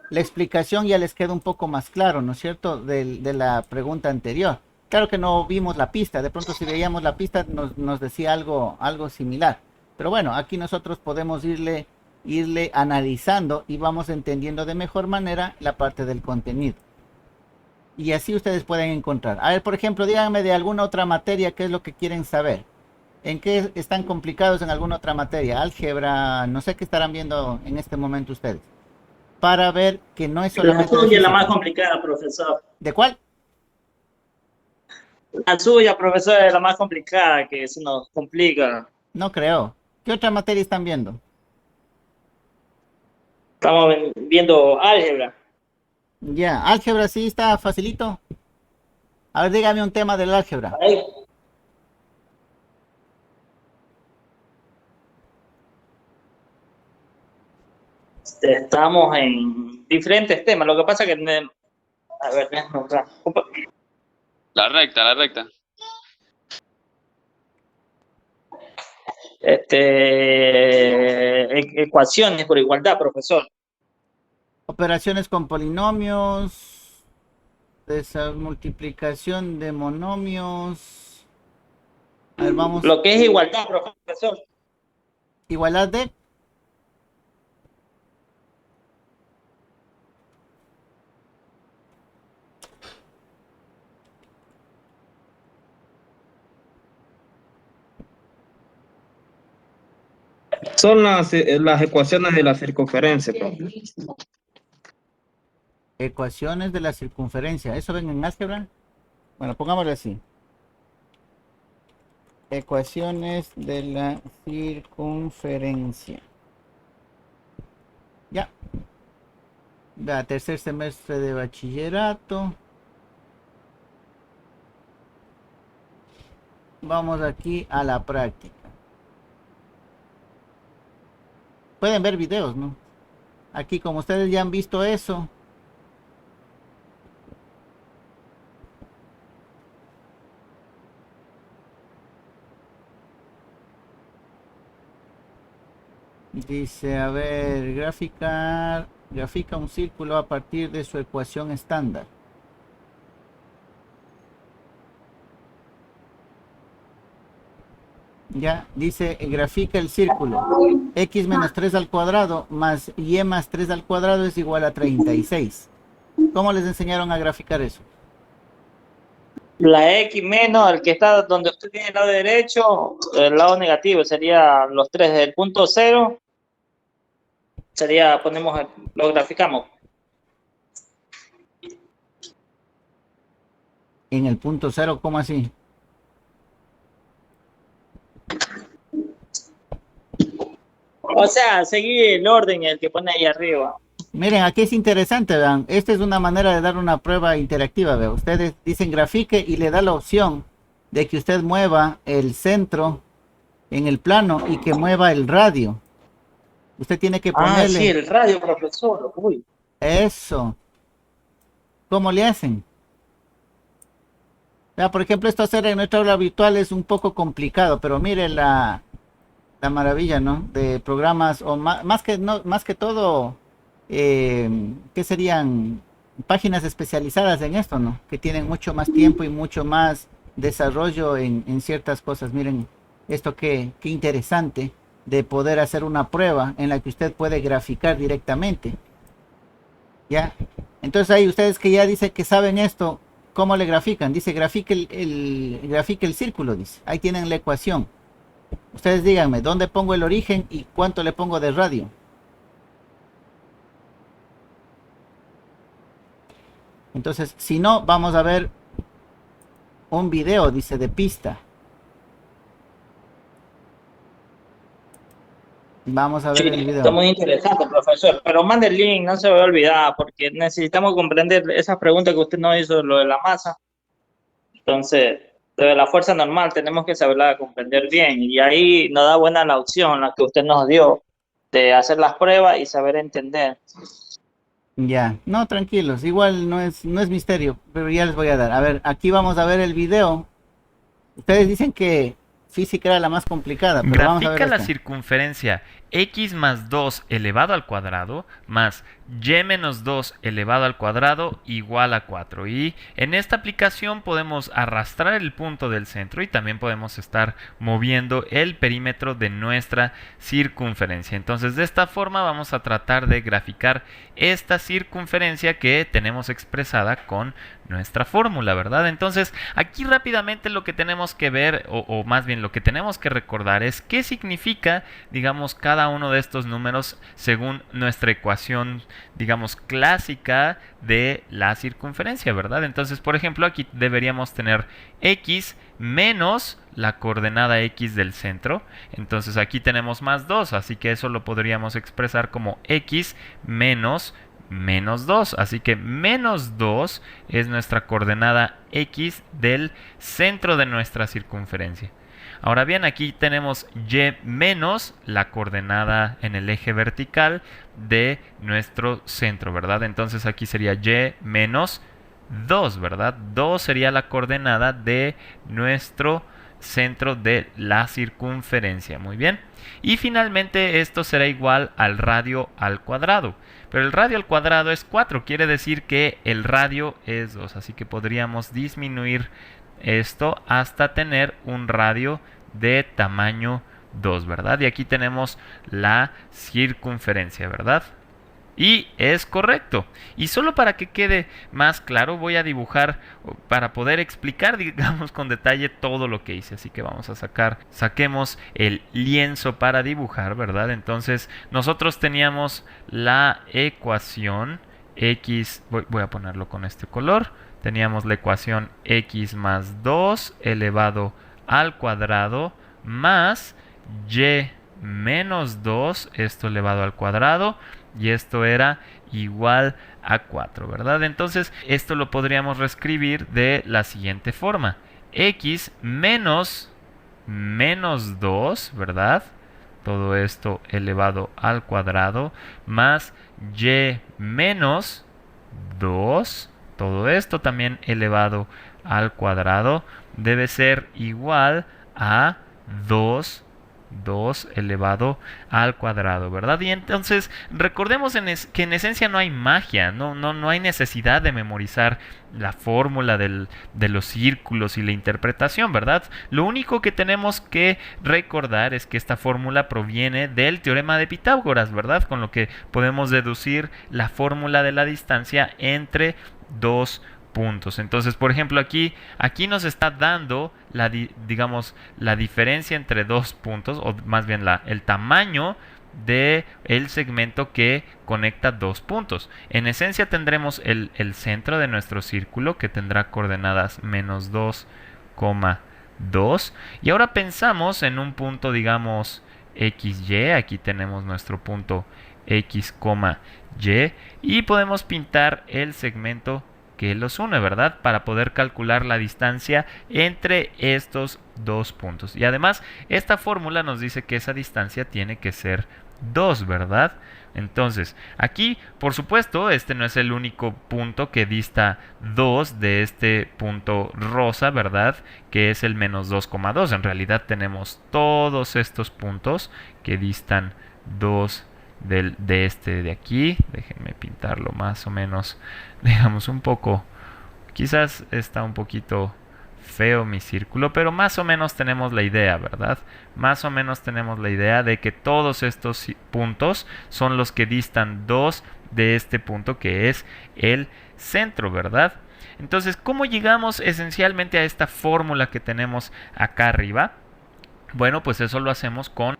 la explicación ya les queda un poco más claro, ¿no es cierto?, de la pregunta anterior. Claro que no vimos la pista. De pronto si veíamos la pista nos decía algo similar. Pero bueno, aquí nosotros podemos irle analizando y vamos entendiendo de mejor manera la parte del contenido. Y así ustedes pueden encontrar. A ver, por ejemplo, díganme de alguna otra materia, ¿qué es lo que quieren saber? ¿En qué están complicados en alguna otra materia? Álgebra, no sé qué estarán viendo en este momento ustedes. Para ver que no es solamente... La suya es la más complicada, profesor. ¿De cuál? La suya, profesor, es la más complicada, que se nos complica. No creo. ¿Qué otra materia están viendo? Estamos viendo álgebra. Ya, álgebra sí está facilito. A ver, dígame un tema del álgebra. Ahí. Estamos en diferentes temas. Lo que pasa que... A ver, La recta. Ecuaciones por igualdad, profesor. Operaciones con polinomios, multiplicación de monomios. A ver, vamos. Lo que es igualdad, profesor. Igualdad de Son las ecuaciones de la circunferencia, profe. Ecuaciones de la circunferencia. ¿Eso ven en álgebra? Bueno, pongámoslo así. Ecuaciones de la circunferencia. Ya. Va, tercer semestre de bachillerato. Vamos aquí a la práctica. Pueden ver videos, ¿no? Aquí, como ustedes ya han visto eso. Dice, a ver, grafica un círculo a partir de su ecuación estándar. Ya, dice, grafica el círculo. X menos 3 al cuadrado más Y más 3 al cuadrado es igual a 36. ¿Cómo les enseñaron a graficar eso? La X menos el que está donde usted tiene el lado derecho, el lado negativo sería los 3 del punto 0. Sería, lo graficamos. En el punto 0, ¿cómo así? O sea, seguir el orden el que pone ahí arriba. Miren, aquí es interesante, vean. Esta es una manera de dar una prueba interactiva, vean. Ustedes dicen grafique y le da la opción de que usted mueva el centro en el plano y que mueva el radio. Usted tiene que ponerle... Ah, sí, el radio, profesor. Uy. Eso. ¿Cómo le hacen? Ya, por ejemplo, esto hacer en nuestra aula virtual es un poco complicado, pero mire la maravilla, ¿no? De programas, o más que todo, ¿qué serían? Páginas especializadas en esto, ¿no? Que tienen mucho más tiempo y mucho más desarrollo en ciertas cosas. Miren, esto qué interesante de poder hacer una prueba en la que usted puede graficar directamente. ¿Ya? Entonces ahí ustedes que ya dicen que saben esto, ¿cómo le grafican? Dice, grafique el círculo, dice. Ahí tienen la ecuación. Ustedes díganme, ¿dónde pongo el origen y cuánto le pongo de radio? Entonces, si no, vamos a ver un video, dice, de pista. Vamos a ver el video. Está muy interesante, profesor. Pero mande el link, no se me va a olvidar, porque necesitamos comprender esas preguntas que usted nos hizo, lo de la masa. Entonces, lo de la fuerza normal tenemos que saberla comprender bien. Y ahí nos da buena la opción, la que usted nos dio, de hacer las pruebas y saber entender. Ya, no, tranquilos, igual no es misterio, pero ya les voy a dar. A ver, aquí vamos a ver el video. Ustedes dicen que física era la más complicada, pero vamos a ver Grafica la esta. circunferencia x más 2 elevado al cuadrado más y menos 2 elevado al cuadrado igual a 4. Y en esta aplicación podemos arrastrar el punto del centro y también podemos estar moviendo el perímetro de nuestra circunferencia. Entonces, de esta forma vamos a tratar de graficar esta circunferencia que tenemos expresada con nuestra fórmula, ¿verdad? Entonces, aquí rápidamente lo que tenemos que ver, o más bien lo que tenemos que recordar es qué significa, digamos, cada uno de estos números según nuestra ecuación, digamos, clásica de la circunferencia, ¿verdad? Entonces, por ejemplo, aquí deberíamos tener x menos la coordenada x del centro. Entonces, aquí tenemos más 2, así que eso lo podríamos expresar como x menos 2. Así que menos 2 es nuestra coordenada x del centro de nuestra circunferencia. Ahora bien, aquí tenemos y menos la coordenada en el eje vertical de nuestro centro, ¿verdad? Entonces aquí sería y menos 2, ¿verdad? 2 sería la coordenada de nuestro centro de la circunferencia. Muy bien. Y finalmente esto será igual al radio al cuadrado. Pero el radio al cuadrado es 4, quiere decir que el radio es 2. Así que podríamos disminuir esto hasta tener un radio de tamaño 2, ¿verdad? Y aquí tenemos la circunferencia, ¿verdad? Y es correcto. Y solo para que quede más claro, voy a dibujar para poder explicar, digamos, con detalle todo lo que hice. Así que vamos a saquemos el lienzo para dibujar, ¿verdad? Entonces, nosotros teníamos la ecuación x, voy a ponerlo con este color. Teníamos la ecuación x más 2 elevado al cuadrado más y menos 2, esto elevado al cuadrado, y esto era igual a 4, ¿verdad? Entonces, esto lo podríamos reescribir de la siguiente forma. X menos 2, ¿verdad? Todo esto elevado al cuadrado, más y menos 2, todo esto también elevado al cuadrado, debe ser igual a 2 elevado al cuadrado, ¿verdad? Y entonces recordemos que en esencia no hay magia, no hay necesidad de memorizar la fórmula de los círculos y la interpretación, ¿verdad? Lo único que tenemos que recordar es que esta fórmula proviene del teorema de Pitágoras, ¿verdad? Con lo que podemos deducir la fórmula de la distancia entre dos puntos. Entonces, por ejemplo, aquí nos está dando digamos, la diferencia entre dos puntos, o más bien el tamaño de el segmento que conecta dos puntos. En esencia tendremos el centro de nuestro círculo, que tendrá coordenadas menos 2, 2. Y ahora pensamos en un punto, digamos, XY. Aquí tenemos nuestro punto X, Y. Y podemos pintar el segmento que los une, ¿verdad? Para poder calcular la distancia entre estos dos puntos. Y además, esta fórmula nos dice que esa distancia tiene que ser 2, ¿verdad? Entonces, aquí, por supuesto, este no es el único punto que dista 2 de este punto rosa, ¿verdad? Que es el menos 2,2. En realidad tenemos todos estos puntos que distan 2 de este de aquí. Déjenme pintarlo más o menos, digamos, un poco. Quizás está un poquito feo mi círculo, pero más o menos tenemos la idea, ¿verdad? Más o menos tenemos la idea de que todos estos puntos son los que distan 2 de este punto que es el centro, ¿verdad? Entonces, ¿cómo llegamos esencialmente a esta fórmula que tenemos acá arriba? Bueno, pues eso lo hacemos con...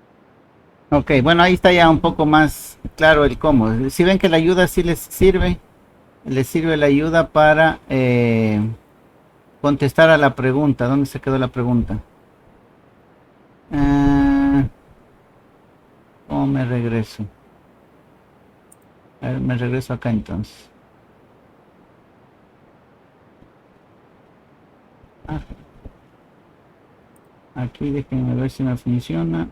Ok, bueno, ahí está ya un poco más claro el cómo. Si ven que la ayuda sí les sirve la ayuda para contestar a la pregunta. ¿Dónde se quedó la pregunta? ¿Cómo me regreso? A ver, me regreso acá entonces. Aquí déjenme ver si me funciona.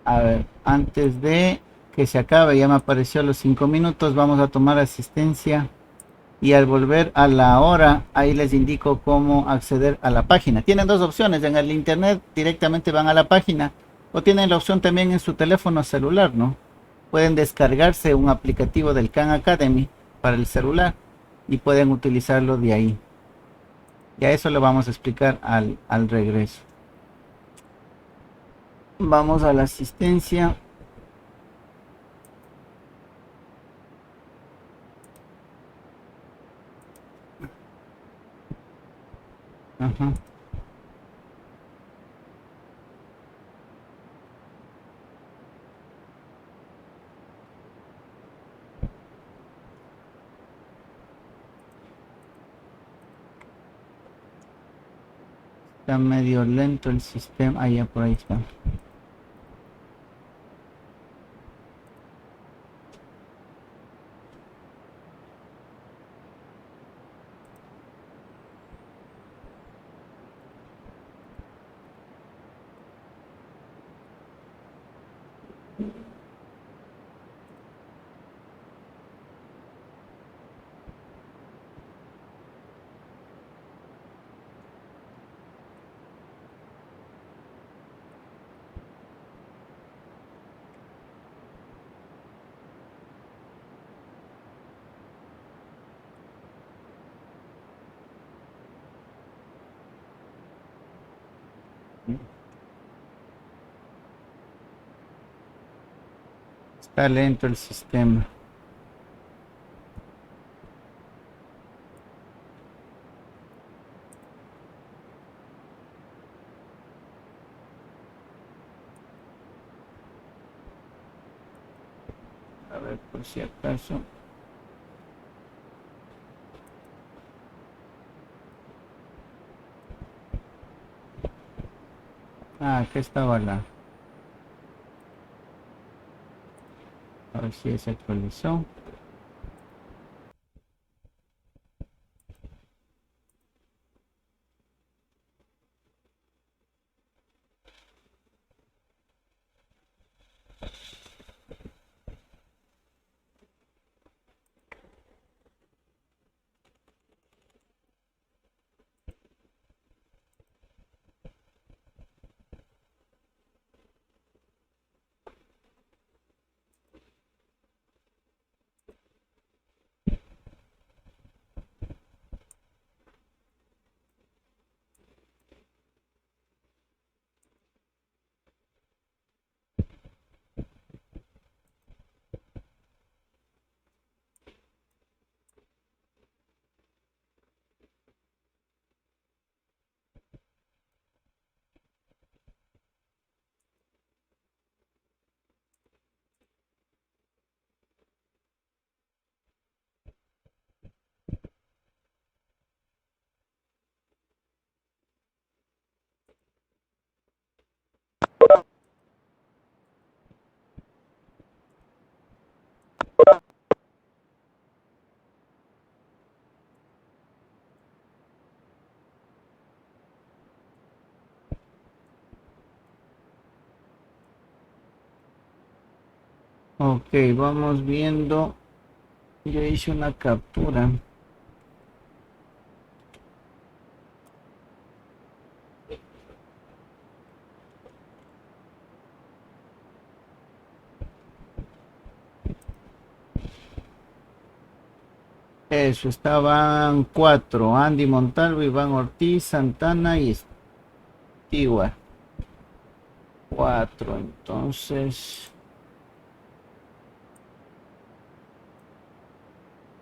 A ver, antes de que se acabe, ya me apareció los 5 minutos, vamos a tomar asistencia y al volver a la hora, ahí les indico cómo acceder a la página. Tienen dos opciones, en el internet directamente van a la página o tienen la opción también en su teléfono celular, ¿no? Pueden descargarse un aplicativo del Khan Academy para el celular y pueden utilizarlo de ahí. Ya eso lo vamos a explicar al regreso. Vamos a la asistencia. Ajá. Está medio lento el sistema. Ah, ya por ahí está. Está lento el sistema. A ver, por si acaso. Ah, acá estaba la. A ver si se actualizó. Ok, vamos viendo. Yo hice una captura. Eso, estaban 4. Andy Montalvo, Iván Ortiz, Santana y Stewart. 4, entonces.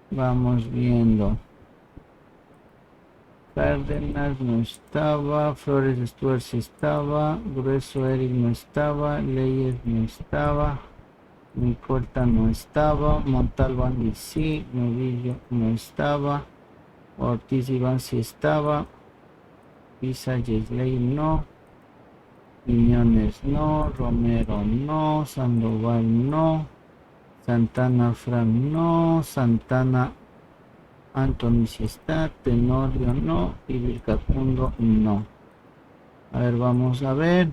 Vamos viendo. Cárdenas no estaba, Flores Stuart sí estaba, Grueso Eric no estaba, Leyes no estaba, Micolta no estaba, Montalvo Andy sí, Novillo no estaba, Ortiz Iván sí estaba, Pisa Yesley no, Quiñones no, Romero no, Sandoval no, Santana Fran no, Santana Anthony sí está, Tenorio no y Vilcacundo no. A ver, vamos a ver.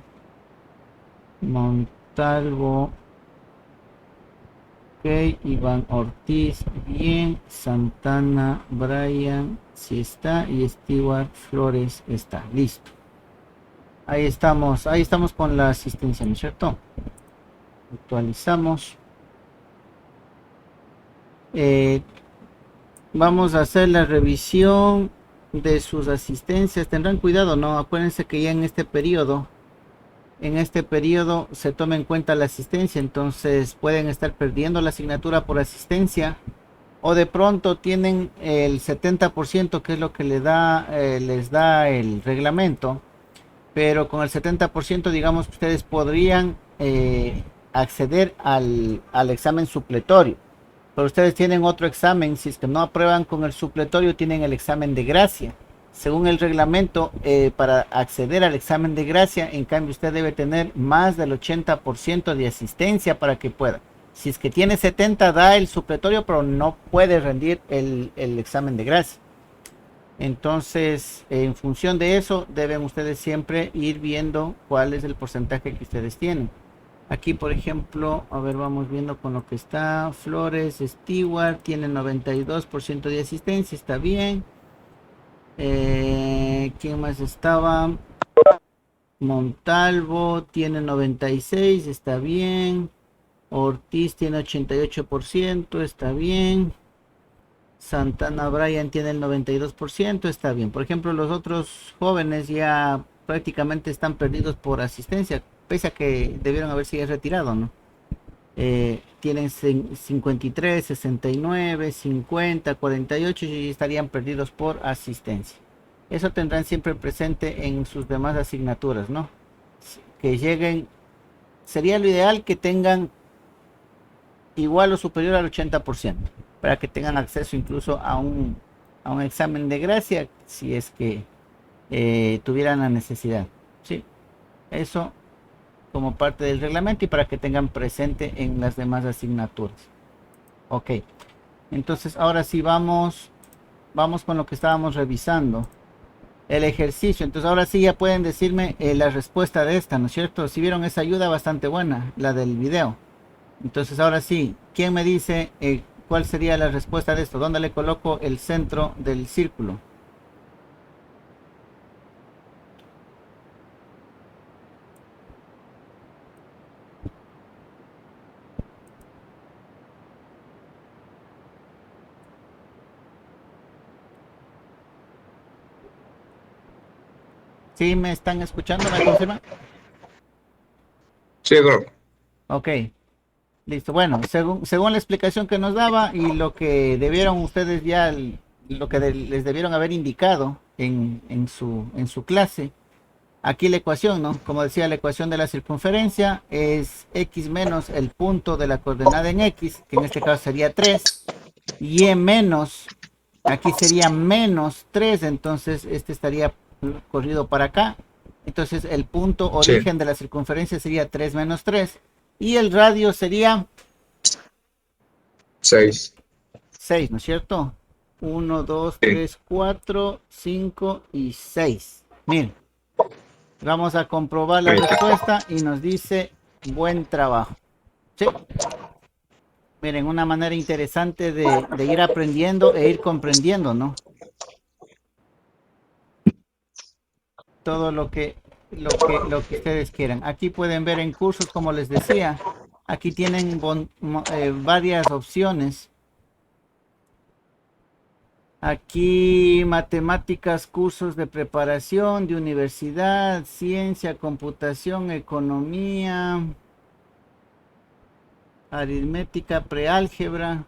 Montalvo. Ok, Iván Ortiz, bien. Santana, Brian sí está y Stewart Flores está. Listo. Ahí estamos con la asistencia, ¿no es cierto? Actualizamos. Vamos a hacer la revisión de sus asistencias. Tendrán cuidado, ¿no? Acuérdense que ya en este periodo se toma en cuenta la asistencia, entonces pueden estar perdiendo la asignatura por asistencia o de pronto tienen el 70%, que es lo que les da el reglamento, pero con el 70%, digamos que ustedes podrían acceder al examen supletorio. Pero ustedes tienen otro examen, si es que no aprueban con el supletorio, tienen el examen de gracia. Según el reglamento, para acceder al examen de gracia, en cambio usted debe tener más del 80% de asistencia para que pueda. Si es que tiene 70, da el supletorio, pero no puede rendir el examen de gracia. Entonces, en función de eso, deben ustedes siempre ir viendo cuál es el porcentaje que ustedes tienen. Aquí, por ejemplo, a ver, vamos viendo con lo que está. Flores, Stewart, tiene 92% de asistencia, está bien. ¿Quién más estaba? Montalvo, tiene 96, está bien. Ortiz tiene 88%, está bien. Santana Brian tiene el 92%, está bien. Por ejemplo, los otros jóvenes ya prácticamente están perdidos por asistencia, pese a que debieron haberse ya retirado, ¿no? tienen 53, 69, 50, 48 y estarían perdidos por asistencia. Eso tendrán siempre presente en sus demás asignaturas, ¿no? Que lleguen, sería lo ideal que tengan igual o superior al 80%, para que tengan acceso incluso a un examen de gracia, si es que tuvieran la necesidad. Sí, eso como parte del reglamento y para que tengan presente en las demás asignaturas. Ok, entonces ahora sí vamos con lo que estábamos revisando, el ejercicio. Entonces ahora sí ya pueden decirme la respuesta de esta, ¿no es cierto? Si vieron esa ayuda bastante buena, la del video. Entonces ahora sí, ¿quién me dice cuál sería la respuesta de esto? ¿Dónde le coloco el centro del círculo? ¿Sí me están escuchando? ¿Me confirman? Sí, bro. Ok, listo. Bueno, según la explicación que nos daba y lo que debieron ustedes ya, lo que les debieron haber indicado en su clase, aquí la ecuación, ¿no? Como decía, la ecuación de la circunferencia es x menos el punto de la coordenada en x, que en este caso sería 3, y e menos, aquí sería menos 3, entonces este estaría corrido para acá. Entonces el punto origen de la circunferencia sería 3 menos 3, y el radio sería 6. 6, ¿no es cierto? 1, 2, 3, 4, 5 y 6. Miren, vamos a comprobar la respuesta y nos dice buen trabajo. ¿Sí? Miren, una manera interesante de ir aprendiendo e ir comprendiendo, ¿no? Todo lo que ustedes quieran. Aquí pueden ver en cursos, como les decía, aquí tienen varias opciones. Aquí matemáticas, cursos de preparación, de universidad, ciencia, computación, economía, aritmética, preálgebra.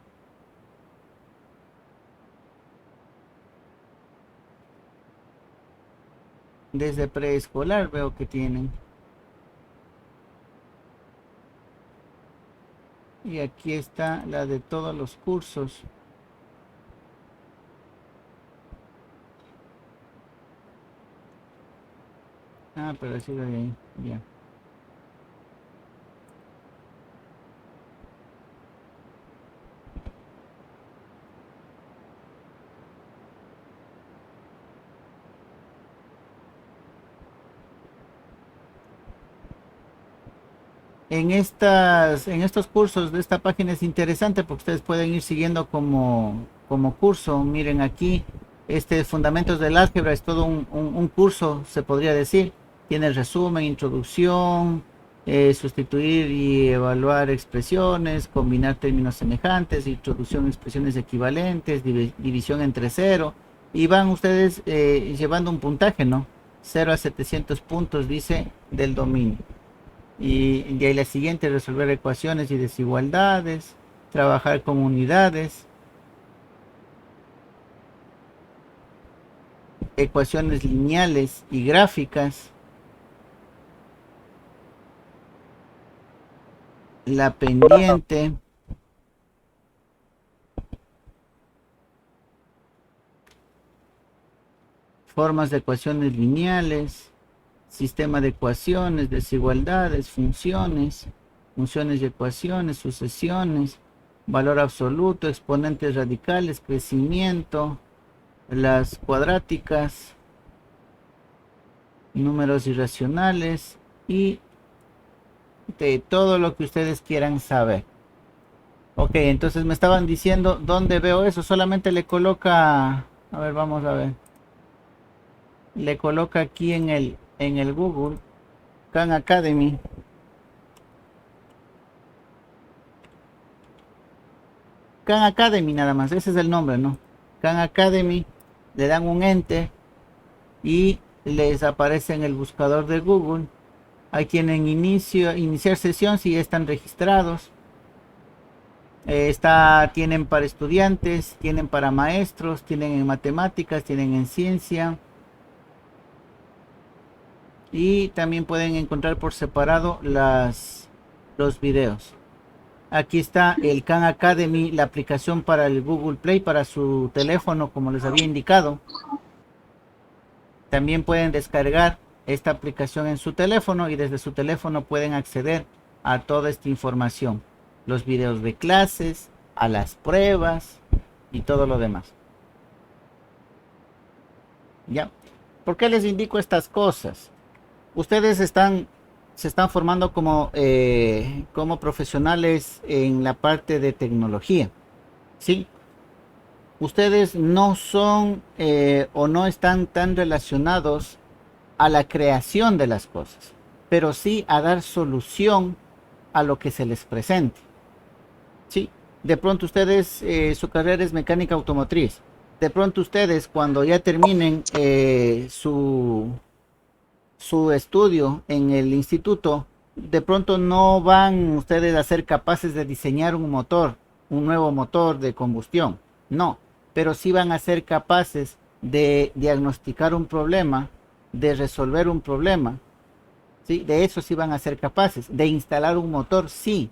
Desde preescolar veo que tienen. Y aquí está la de todos los cursos. Ah, pero ha sido de ahí, ya. En estos cursos de esta página es interesante porque ustedes pueden ir siguiendo como curso. Miren aquí, Fundamentos del Álgebra es todo un curso, se podría decir. Tiene resumen, introducción, sustituir y evaluar expresiones, combinar términos semejantes, introducción a expresiones equivalentes, división entre cero. Y van ustedes llevando un puntaje, ¿no? 0 a 700 puntos, dice, del dominio. Y de ahí la siguiente, resolver ecuaciones y desigualdades, trabajar con unidades, ecuaciones lineales y gráficas, la pendiente, formas de ecuaciones lineales, sistema de ecuaciones, desigualdades, funciones de ecuaciones, sucesiones, valor absoluto, exponentes radicales, crecimiento, las cuadráticas, números irracionales y de todo lo que ustedes quieran saber. Ok, entonces me estaban diciendo dónde veo eso. Solamente le coloca, a ver, vamos a ver, le coloca aquí en el Google Khan Academy. Khan Academy nada más, ese es el nombre, ¿no? Khan Academy, le dan un enter y les aparece en el buscador de Google. Ahí tienen iniciar sesión si ya están registrados. Tienen para estudiantes, tienen para maestros, tienen en matemáticas, tienen en ciencia. Y también pueden encontrar por separado los videos. Aquí está el Khan Academy, la aplicación para el Google Play, para su teléfono, como les había indicado. También pueden descargar esta aplicación en su teléfono y desde su teléfono pueden acceder a toda esta información. Los videos de clases, a las pruebas y todo lo demás. ¿Ya? ¿Por qué les indico estas cosas? Ustedes se están formando como profesionales en la parte de tecnología, ¿sí? Ustedes no son o no están tan relacionados a la creación de las cosas, pero sí a dar solución a lo que se les presente, ¿sí? De pronto ustedes, su carrera es mecánica automotriz. De pronto ustedes, cuando ya terminen su estudio en el instituto, de pronto no van ustedes a ser capaces de diseñar un nuevo motor de combustión, no, pero sí van a ser capaces de diagnosticar un problema, de resolver un problema, ¿sí? De eso sí van a ser capaces, de instalar un motor, sí,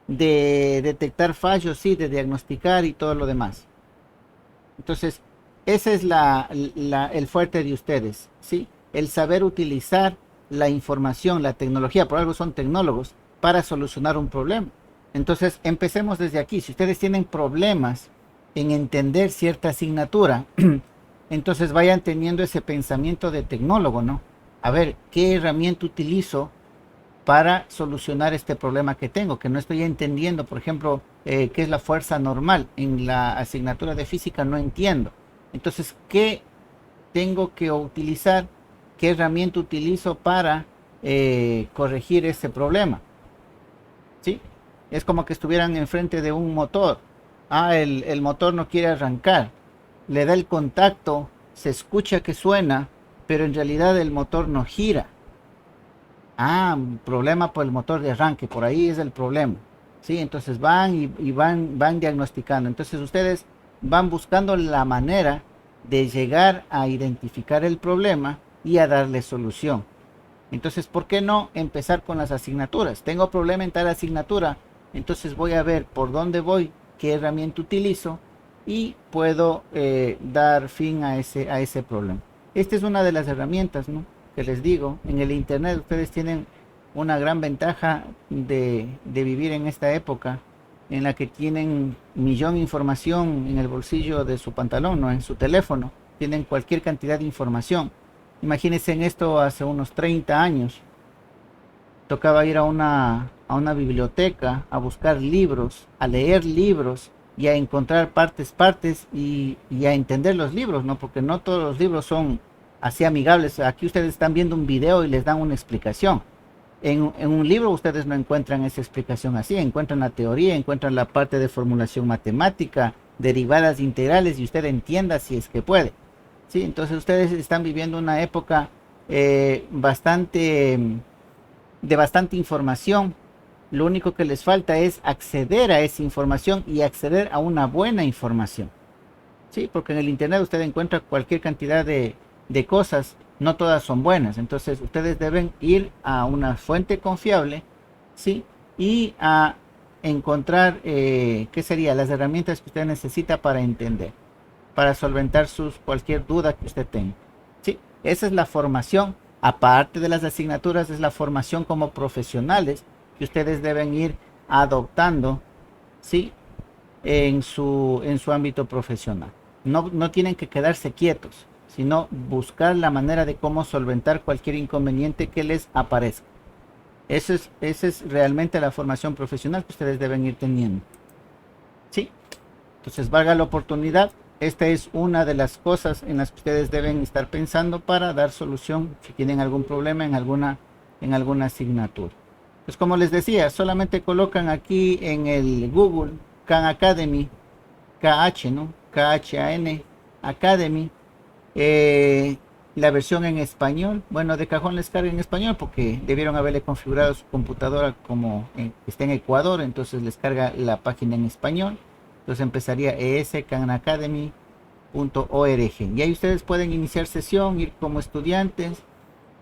de detectar fallos, sí, de diagnosticar y todo lo demás. Entonces, ese es el fuerte de ustedes, ¿sí? El saber utilizar la información, la tecnología, por algo son tecnólogos, para solucionar un problema. Entonces, empecemos desde aquí. Si ustedes tienen problemas en entender cierta asignatura, entonces vayan teniendo ese pensamiento de tecnólogo, ¿no? A ver, ¿qué herramienta utilizo para solucionar este problema que tengo? Que no estoy entendiendo, por ejemplo, qué es la fuerza normal. En la asignatura de física no entiendo. Entonces, ¿qué tengo que utilizar? ¿Qué herramienta utilizo para corregir ese problema? ¿Sí? Es como que estuvieran enfrente de un motor. El motor no quiere arrancar. Le da el contacto, se escucha que suena, pero en realidad el motor no gira. Problema por el motor de arranque, por ahí es el problema. ¿Sí? Entonces van van diagnosticando. Entonces ustedes van buscando la manera de llegar a identificar el problema y a darle solución. Entonces, ¿por qué no empezar con las asignaturas? Tengo problema en tal asignatura, entonces voy a ver por dónde voy, qué herramienta utilizo y puedo dar fin a ese problema. Esta es una de las herramientas, ¿no?, que les digo. En el internet ustedes tienen una gran ventaja de vivir en esta época en la que tienen millón de información en el bolsillo de su pantalón, ¿no?, en su teléfono. Tienen cualquier cantidad de información. Imagínense en esto hace unos 30 años. Tocaba ir a una biblioteca a buscar libros, a leer libros y a encontrar partes y a entender los libros, ¿no? Porque no todos los libros son así amigables. Aquí ustedes están viendo un video y les dan una explicación. En un libro ustedes no encuentran esa explicación así. Encuentran la teoría, encuentran la parte de formulación matemática, derivadas integrales y usted entienda si es que puede. Sí, entonces ustedes están viviendo una época de bastante información. Lo único que les falta es acceder a esa información y acceder a una buena información. Sí, porque en el internet usted encuentra cualquier cantidad de cosas, no todas son buenas. Entonces ustedes deben ir a una fuente confiable, sí, y a encontrar qué serían las herramientas que usted necesita para entender, para solventar cualquier duda que usted tenga. Sí, esa es la formación. Aparte de las asignaturas, es la formación como profesionales que ustedes deben ir adoptando, ¿sí?, en su ámbito profesional. No tienen que quedarse quietos, sino buscar la manera de cómo solventar cualquier inconveniente que les aparezca. Esa es realmente la formación profesional que ustedes deben ir teniendo. ¿Sí? Entonces, valga la oportunidad. Esta es una de las cosas en las que ustedes deben estar pensando para dar solución si tienen algún problema en alguna asignatura. Pues como les decía, solamente colocan aquí en el Google Khan Academy, KH, ¿no? KHAN Academy, la versión en español. Bueno, de cajón les carga en español porque debieron haberle configurado su computadora como está en Ecuador, entonces les carga la página en español. Entonces empezaría eskhanacademy.org y ahí ustedes pueden iniciar sesión, ir como estudiantes.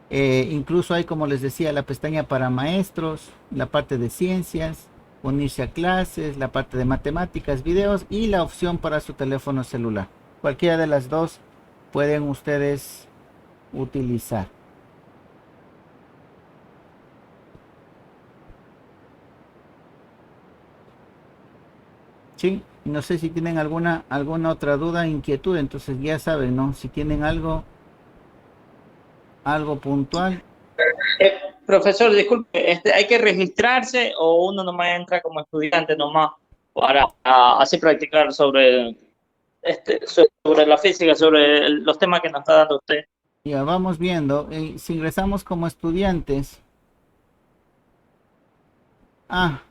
Incluso hay, como les decía, la pestaña para maestros, la parte de ciencias, unirse a clases, la parte de matemáticas, videos y la opción para su teléfono celular. Cualquiera de las dos pueden ustedes utilizar. Sí, no sé si tienen alguna otra duda, inquietud, entonces ya saben, ¿no? Si tienen algo puntual. Profesor, disculpe, ¿hay que registrarse o uno nomás entra como estudiante nomás para así practicar sobre la física, sobre los temas que nos está dando usted? Ya vamos viendo. Si ingresamos como estudiantes.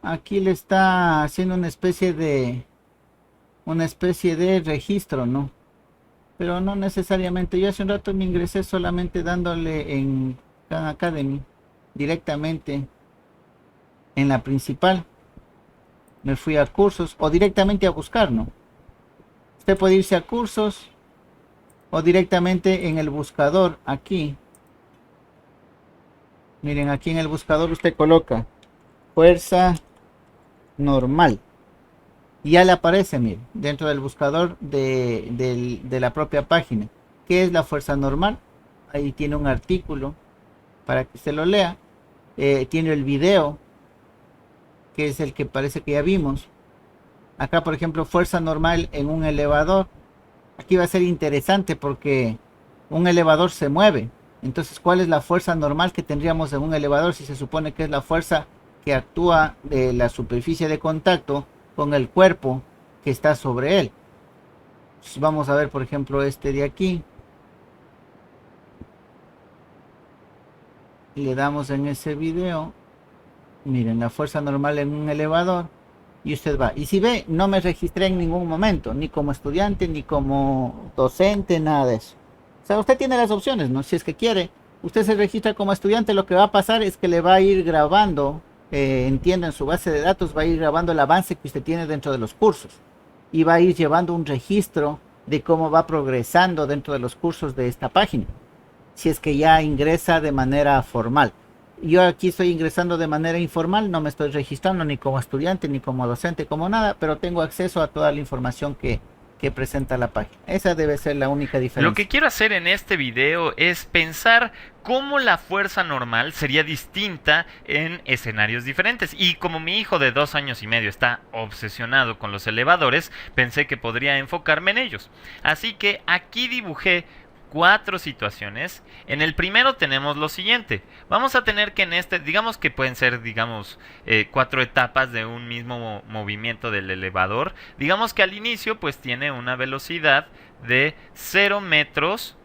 Aquí le está haciendo una especie de registro, ¿no? Pero no necesariamente. Yo hace un rato me ingresé solamente dándole en Khan Academy directamente en la principal. Me fui a cursos o directamente a buscar, ¿no? Usted puede irse a cursos o directamente en el buscador aquí. Miren, aquí en el buscador usted coloca fuerza normal y ya le aparece, miren, dentro del buscador de la propia página. ¿Qué es la fuerza normal? Ahí tiene un artículo para que se lo lea. Tiene el video, que es el que parece que ya vimos. Acá, por ejemplo, fuerza normal en un elevador. Aquí va a ser interesante porque un elevador se mueve. Entonces, ¿cuál es la fuerza normal que tendríamos en un elevador si se supone que es la fuerza que actúa de la superficie de contacto con el cuerpo que está sobre él? Entonces, vamos a ver, por ejemplo, este de aquí. Le damos en ese video. Miren, la fuerza normal en un elevador. Y usted va. Y si ve, no me registré en ningún momento. Ni como estudiante, ni como docente, nada de eso. O sea, usted tiene las opciones, ¿no? Si es que quiere. Usted se registra como estudiante. Lo que va a pasar es que le va a ir grabando. Entiendo, en su base de datos va a ir grabando el avance que usted tiene dentro de los cursos. Y va a ir llevando un registro de cómo va progresando dentro de los cursos de esta página. Si es que ya ingresa de manera formal. Yo aquí estoy ingresando de manera informal, no me estoy registrando ni como estudiante, ni como docente, como nada, pero tengo acceso a toda la información que presenta la página. Esa debe ser la única diferencia. Lo que quiero hacer en este video es pensar cómo la fuerza normal sería distinta en escenarios diferentes. Y como mi hijo de 2 años y medio está obsesionado con los elevadores, pensé que podría enfocarme en ellos. Así que aquí dibujé 4 situaciones. En el primero tenemos lo siguiente. Vamos a tener que en digamos que pueden ser, 4 etapas de un mismo movimiento del elevador. Digamos que al inicio pues tiene una velocidad de 0 metros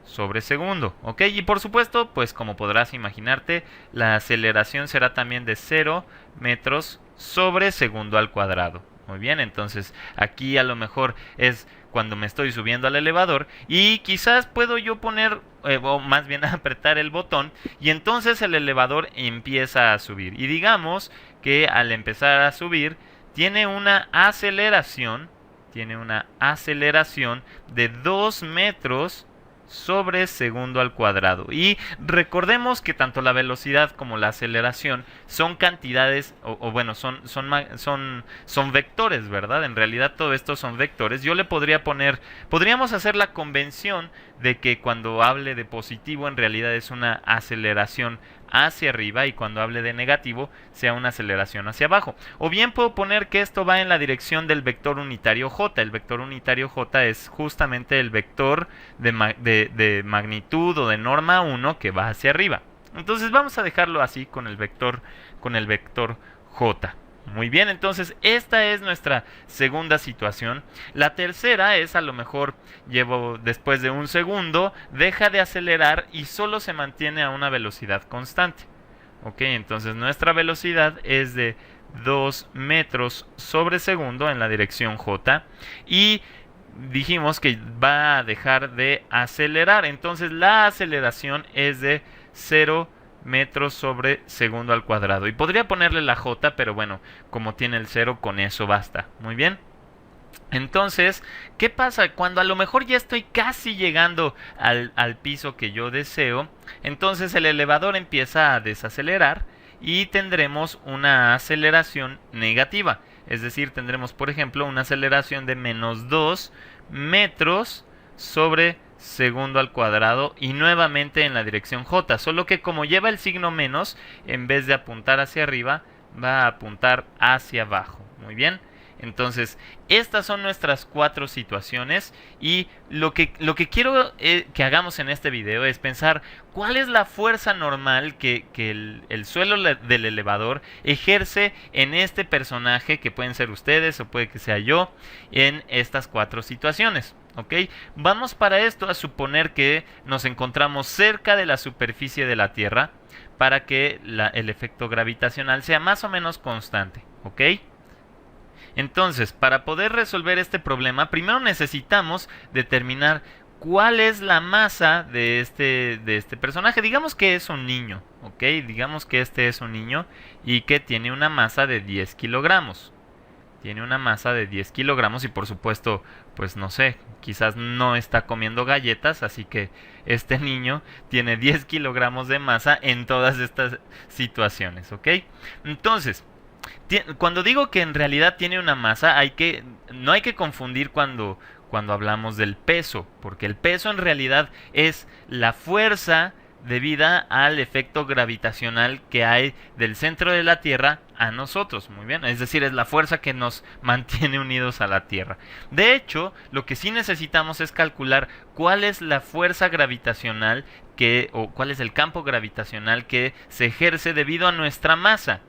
sobre segundo, ¿ok? Y por supuesto, pues como podrás imaginarte, la aceleración será también de 0 metros sobre segundo al cuadrado. Muy bien, entonces aquí a lo mejor es cuando me estoy subiendo al elevador y quizás puedo yo poner, o más bien apretar el botón y entonces el elevador empieza a subir. Y digamos que al empezar a subir tiene una aceleración de 2 metros sobre segundo al cuadrado. Y recordemos que tanto la velocidad como la aceleración son cantidades, son vectores, ¿verdad? En realidad todo esto son vectores. Yo le podríamos hacer la convención de que cuando hable de positivo en realidad es una aceleración hacia arriba y cuando hable de negativo sea una aceleración hacia abajo. O bien puedo poner que esto va en la dirección del vector unitario j. El vector unitario j es justamente el vector de magnitud o de norma 1 que va hacia arriba. Entonces vamos a dejarlo así con el vector j. Muy bien, entonces esta es nuestra segunda situación. La tercera es, a lo mejor después de un segundo, deja de acelerar y solo se mantiene a una velocidad constante. Ok, entonces nuestra velocidad es de 2 metros sobre segundo en la dirección j y dijimos que va a dejar de acelerar. Entonces la aceleración es de 0 metros sobre segundo al cuadrado. Y podría ponerle la J, pero bueno, como tiene el 0, con eso basta. Muy bien. Entonces, ¿qué pasa? Cuando a lo mejor ya estoy casi llegando al piso que yo deseo, entonces el elevador empieza a desacelerar y tendremos una aceleración negativa. Es decir, tendremos, por ejemplo, una aceleración de menos 2 metros sobre segundo al cuadrado y nuevamente en la dirección J. Solo que como lleva el signo menos, en vez de apuntar hacia arriba, va a apuntar hacia abajo. Muy bien. Entonces, estas son nuestras 4 situaciones y lo que quiero que hagamos en este video es pensar cuál es la fuerza normal que el suelo del elevador ejerce en este personaje, que pueden ser ustedes o puede que sea yo, en estas 4 situaciones. ¿Ok? Vamos para esto a suponer que nos encontramos cerca de la superficie de la Tierra para que el efecto gravitacional sea más o menos constante. ¿Ok? Entonces, para poder resolver este problema, primero necesitamos determinar cuál es la masa de este personaje. Digamos que es un niño, ¿ok? Digamos que este es un niño y que tiene una masa de 10 kilogramos. Tiene una masa de 10 kilogramos y por supuesto, pues no sé, quizás no está comiendo galletas, así que este niño tiene 10 kilogramos de masa en todas estas situaciones, ¿ok? Entonces, cuando digo que en realidad tiene una masa, no hay que confundir cuando hablamos del peso, porque el peso en realidad es la fuerza debida al efecto gravitacional que hay del centro de la Tierra a nosotros, muy bien, es decir, es la fuerza que nos mantiene unidos a la Tierra. De hecho, lo que sí necesitamos es calcular cuál es la fuerza gravitacional o cuál es el campo gravitacional que se ejerce debido a nuestra masa.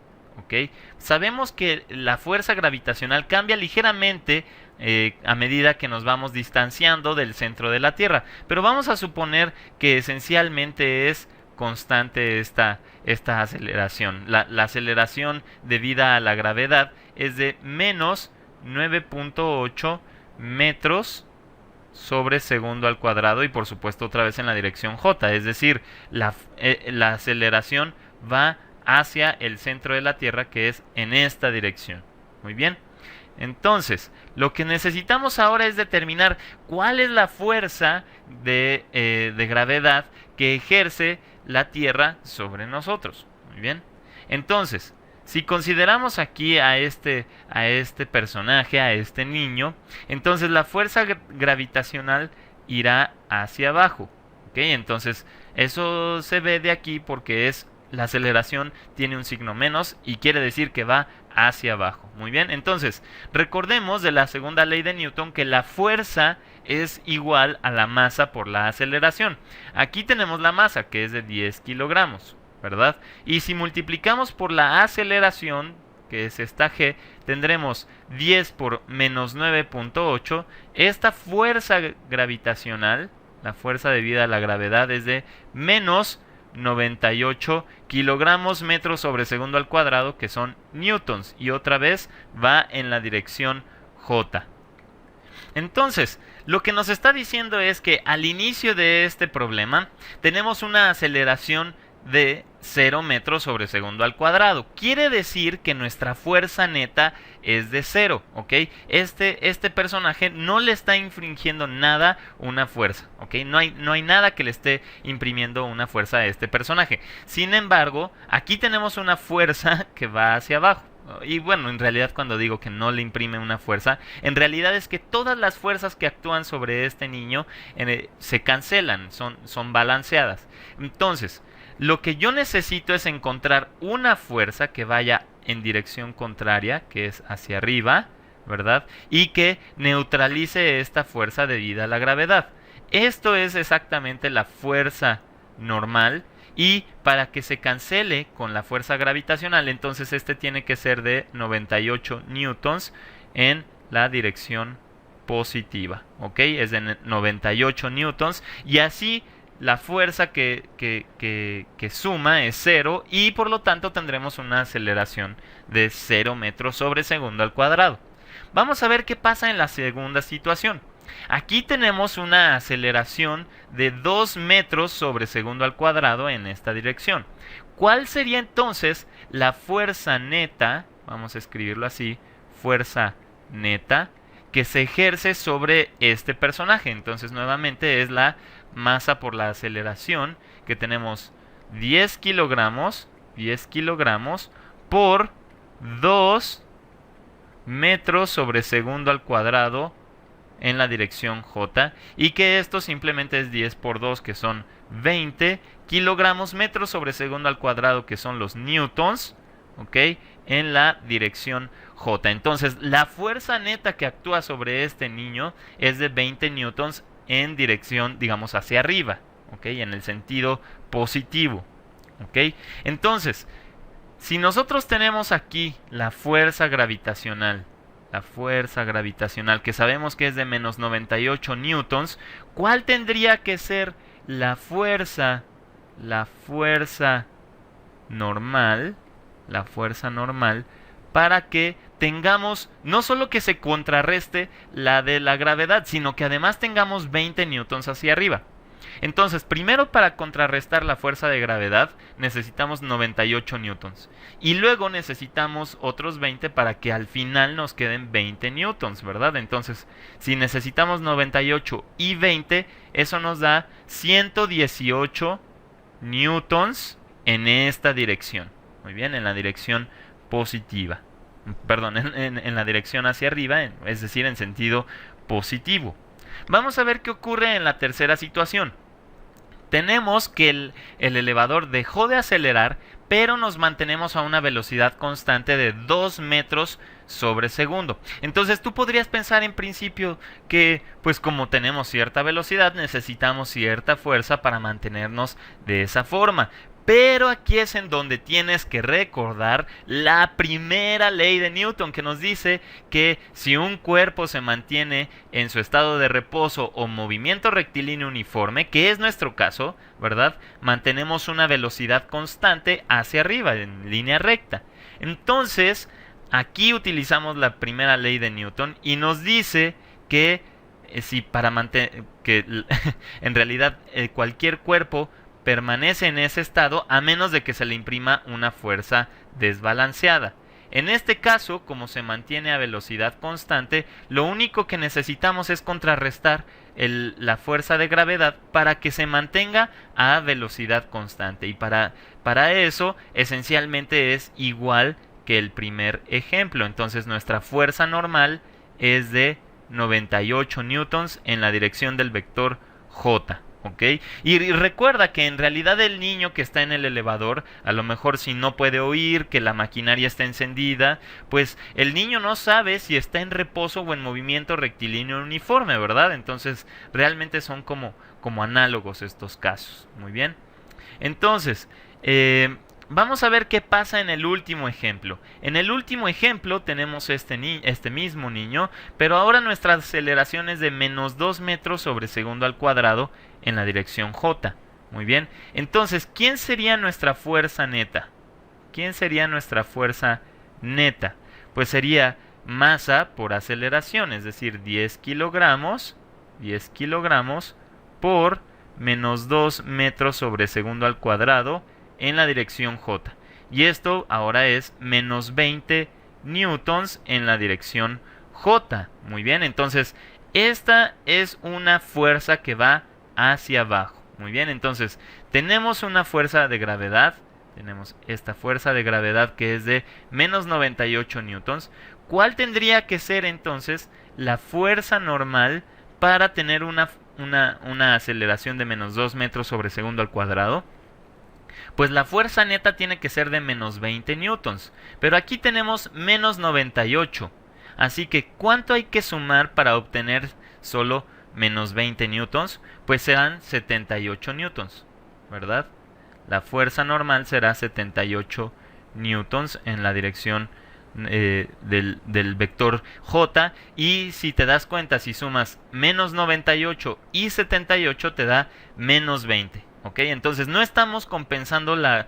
¿Okay? Sabemos que la fuerza gravitacional cambia ligeramente a medida que nos vamos distanciando del centro de la Tierra, pero vamos a suponer que esencialmente es constante esta aceleración. La aceleración debida a la gravedad es de menos 9.8 metros sobre segundo al cuadrado y por supuesto otra vez en la dirección J, es decir, la aceleración va hacia el centro de la Tierra, que es en esta dirección. Muy bien. Entonces, lo que necesitamos ahora es determinar cuál es la fuerza de gravedad que ejerce la Tierra sobre nosotros. Muy bien. Entonces, si consideramos aquí a este personaje, a este niño, entonces la fuerza gravitacional irá hacia abajo. ¿Ok? Entonces, eso se ve de aquí porque la aceleración tiene un signo menos y quiere decir que va hacia abajo. Muy bien, entonces recordemos de la segunda ley de Newton que la fuerza es igual a la masa por la aceleración. Aquí tenemos la masa que es de 10 kilogramos, ¿verdad? Y si multiplicamos por la aceleración, que es esta g, tendremos 10 por menos 9.8. Esta fuerza gravitacional, la fuerza debida a la gravedad, es de menos 98 kilogramos metros sobre segundo al cuadrado, que son newtons, y otra vez va en la dirección J. Entonces, lo que nos está diciendo es que al inicio de este problema tenemos una aceleración de 0 metros sobre segundo al cuadrado. Quiere decir que nuestra fuerza neta es de 0, ¿ok? Este personaje no le está infringiendo nada una fuerza, ¿ok? No hay nada que le esté imprimiendo una fuerza a este personaje. Sin embargo, aquí tenemos una fuerza que va hacia abajo. Y bueno, en realidad cuando digo que no le imprime una fuerza, en realidad es que todas las fuerzas que actúan sobre este niño se cancelan, son balanceadas. Entonces, lo que yo necesito es encontrar una fuerza que vaya en dirección contraria, que es hacia arriba, ¿verdad? Y que neutralice esta fuerza debida a la gravedad. Esto es exactamente la fuerza normal. Y para que se cancele con la fuerza gravitacional, entonces este tiene que ser de 98 newtons en la dirección positiva, ¿ok? Es de 98 newtons y así la fuerza que suma es 0 y por lo tanto tendremos una aceleración de 0 metros sobre segundo al cuadrado. Vamos a ver qué pasa en la segunda situación. Aquí tenemos una aceleración de 2 metros sobre segundo al cuadrado en esta dirección. ¿Cuál sería entonces la fuerza neta? Vamos a escribirlo así, fuerza neta, que se ejerce sobre este personaje. Entonces nuevamente es la masa por la aceleración, que tenemos 10 kilogramos por 2 metros sobre segundo al cuadrado en la dirección J, y que esto simplemente es 10 por 2, que son 20 kilogramos metros sobre segundo al cuadrado, que son los newtons, ¿ok? En la dirección J. Entonces, la fuerza neta que actúa sobre este niño es de 20 newtons en dirección, digamos, hacia arriba, ¿ok? En el sentido positivo, ¿ok? Entonces, si nosotros tenemos aquí la fuerza gravitacional, que sabemos que es de menos 98 newtons, ¿cuál tendría que ser la fuerza normal, para que tengamos no solo que se contrarreste la de la gravedad, sino que además tengamos 20 newtons hacia arriba? Entonces, primero, para contrarrestar la fuerza de gravedad necesitamos 98 newtons, y luego necesitamos otros 20 para que al final nos queden 20 newtons, ¿verdad? Entonces, si necesitamos 98 y 20, eso nos da 118 newtons en esta dirección. Muy bien, en la dirección positiva. Perdón, en la dirección hacia arriba, es decir, en sentido positivo. Vamos a ver qué ocurre en la tercera situación. Tenemos que el elevador dejó de acelerar, pero nos mantenemos a una velocidad constante de 2 metros sobre segundo. Entonces tú podrías pensar en principio que, pues como tenemos cierta velocidad, necesitamos cierta fuerza para mantenernos de esa forma. Pero aquí es en donde tienes que recordar la primera ley de Newton, que nos dice que si un cuerpo se mantiene en su estado de reposo o movimiento rectilíneo uniforme, que es nuestro caso, ¿verdad? Mantenemos una velocidad constante hacia arriba, en línea recta. Entonces, aquí utilizamos la primera ley de Newton y nos dice que si para mantener que en realidad cualquier cuerpo permanece en ese estado a menos de que se le imprima una fuerza desbalanceada. En este caso, como se mantiene a velocidad constante, lo único que necesitamos es contrarrestar la fuerza de gravedad para que se mantenga a velocidad constante. Y para eso, esencialmente es igual que el primer ejemplo. Entonces, nuestra fuerza normal es de 98 newtons en la dirección del vector J. ¿Ok? Y recuerda que en realidad el niño que está en el elevador, a lo mejor si no puede oír que la maquinaria está encendida, pues el niño no sabe si está en reposo o en movimiento rectilíneo uniforme, ¿verdad? Entonces realmente son como análogos estos casos. Muy bien. Entonces, vamos a ver qué pasa en el último ejemplo. En el último ejemplo tenemos este mismo niño, pero ahora nuestra aceleración es de menos 2 metros sobre segundo al cuadrado en la dirección J. Muy bien. Entonces, ¿quién sería nuestra fuerza neta? Pues sería masa por aceleración, es decir, 10 kilogramos por menos 2 metros sobre segundo al cuadrado en la dirección J. Y esto ahora es menos 20 newtons en la dirección J. Muy bien, entonces esta es una fuerza que va hacia abajo. Muy bien, entonces tenemos una fuerza de gravedad. Tenemos esta fuerza de gravedad que es de menos 98 newtons. ¿Cuál tendría que ser entonces la fuerza normal para tener una aceleración de menos 2 metros sobre segundo al cuadrado? Pues la fuerza neta tiene que ser de menos 20 newtons. Pero aquí tenemos menos 98. Así que, ¿cuánto hay que sumar para obtener solo menos 20 newtons? Pues serán 78 newtons, ¿verdad? La fuerza normal será 78 newtons en la dirección del vector J. Y si te das cuenta, si sumas menos 98 y 78 te da menos 20. ¿ok? Entonces no estamos compensando la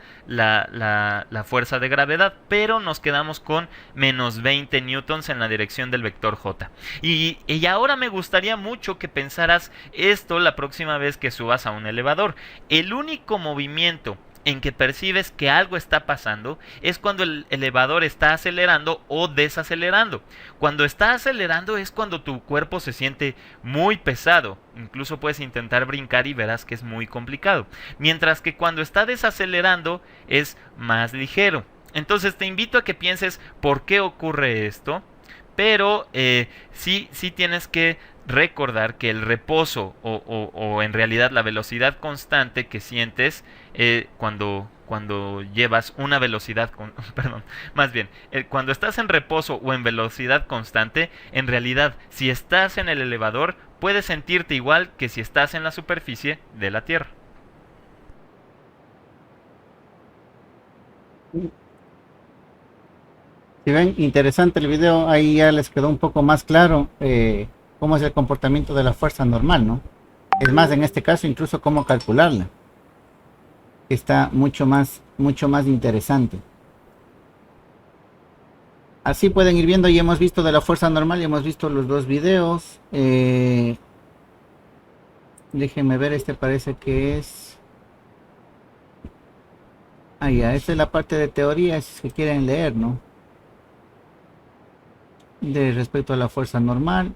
fuerza de gravedad, pero nos quedamos con menos 20 newtons en la dirección del vector J. Y ahora me gustaría mucho que pensaras esto la próxima vez que subas a un elevador. El único movimiento en que percibes que algo está pasando es cuando el elevador está acelerando o desacelerando. Cuando está acelerando es cuando tu cuerpo se siente muy pesado. Incluso puedes intentar brincar y verás que es muy complicado. Mientras que cuando está desacelerando es más ligero. Entonces te invito a que pienses por qué ocurre esto. Pero sí tienes que recordar que el reposo o en realidad la velocidad constante que sientes cuando llevas una velocidad perdón, más bien, cuando estás en reposo o en velocidad constante, en realidad si estás en el elevador puedes sentirte igual que si estás en la superficie de la Tierra. Si ven, interesante el video, ahí ya les quedó un poco más claro cómo es el comportamiento de la fuerza normal, ¿no? Es más, en este caso, incluso cómo calcularla. Está mucho más interesante. Así pueden ir viendo, ya hemos visto de la fuerza normal, ya hemos visto los dos videos. Déjenme ver, este parece que es... Ah, ya, esta es la parte de teoría, si es que quieren leer, ¿no? De respecto a la fuerza normal.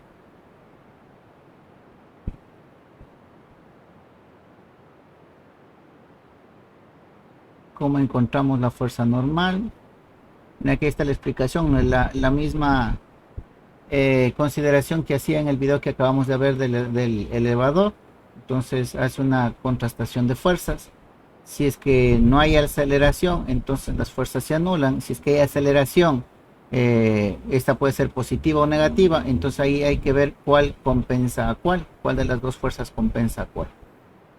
Cómo encontramos la fuerza normal. Aquí está la explicación, la misma consideración que hacía en el video que acabamos de ver del elevador. Entonces hace una contrastación de fuerzas. Si es que no hay aceleración, entonces las fuerzas se anulan. Si es que hay aceleración, esta puede ser positiva o negativa, entonces ahí hay que ver cuál compensa a cuál de las dos fuerzas compensa a cuál.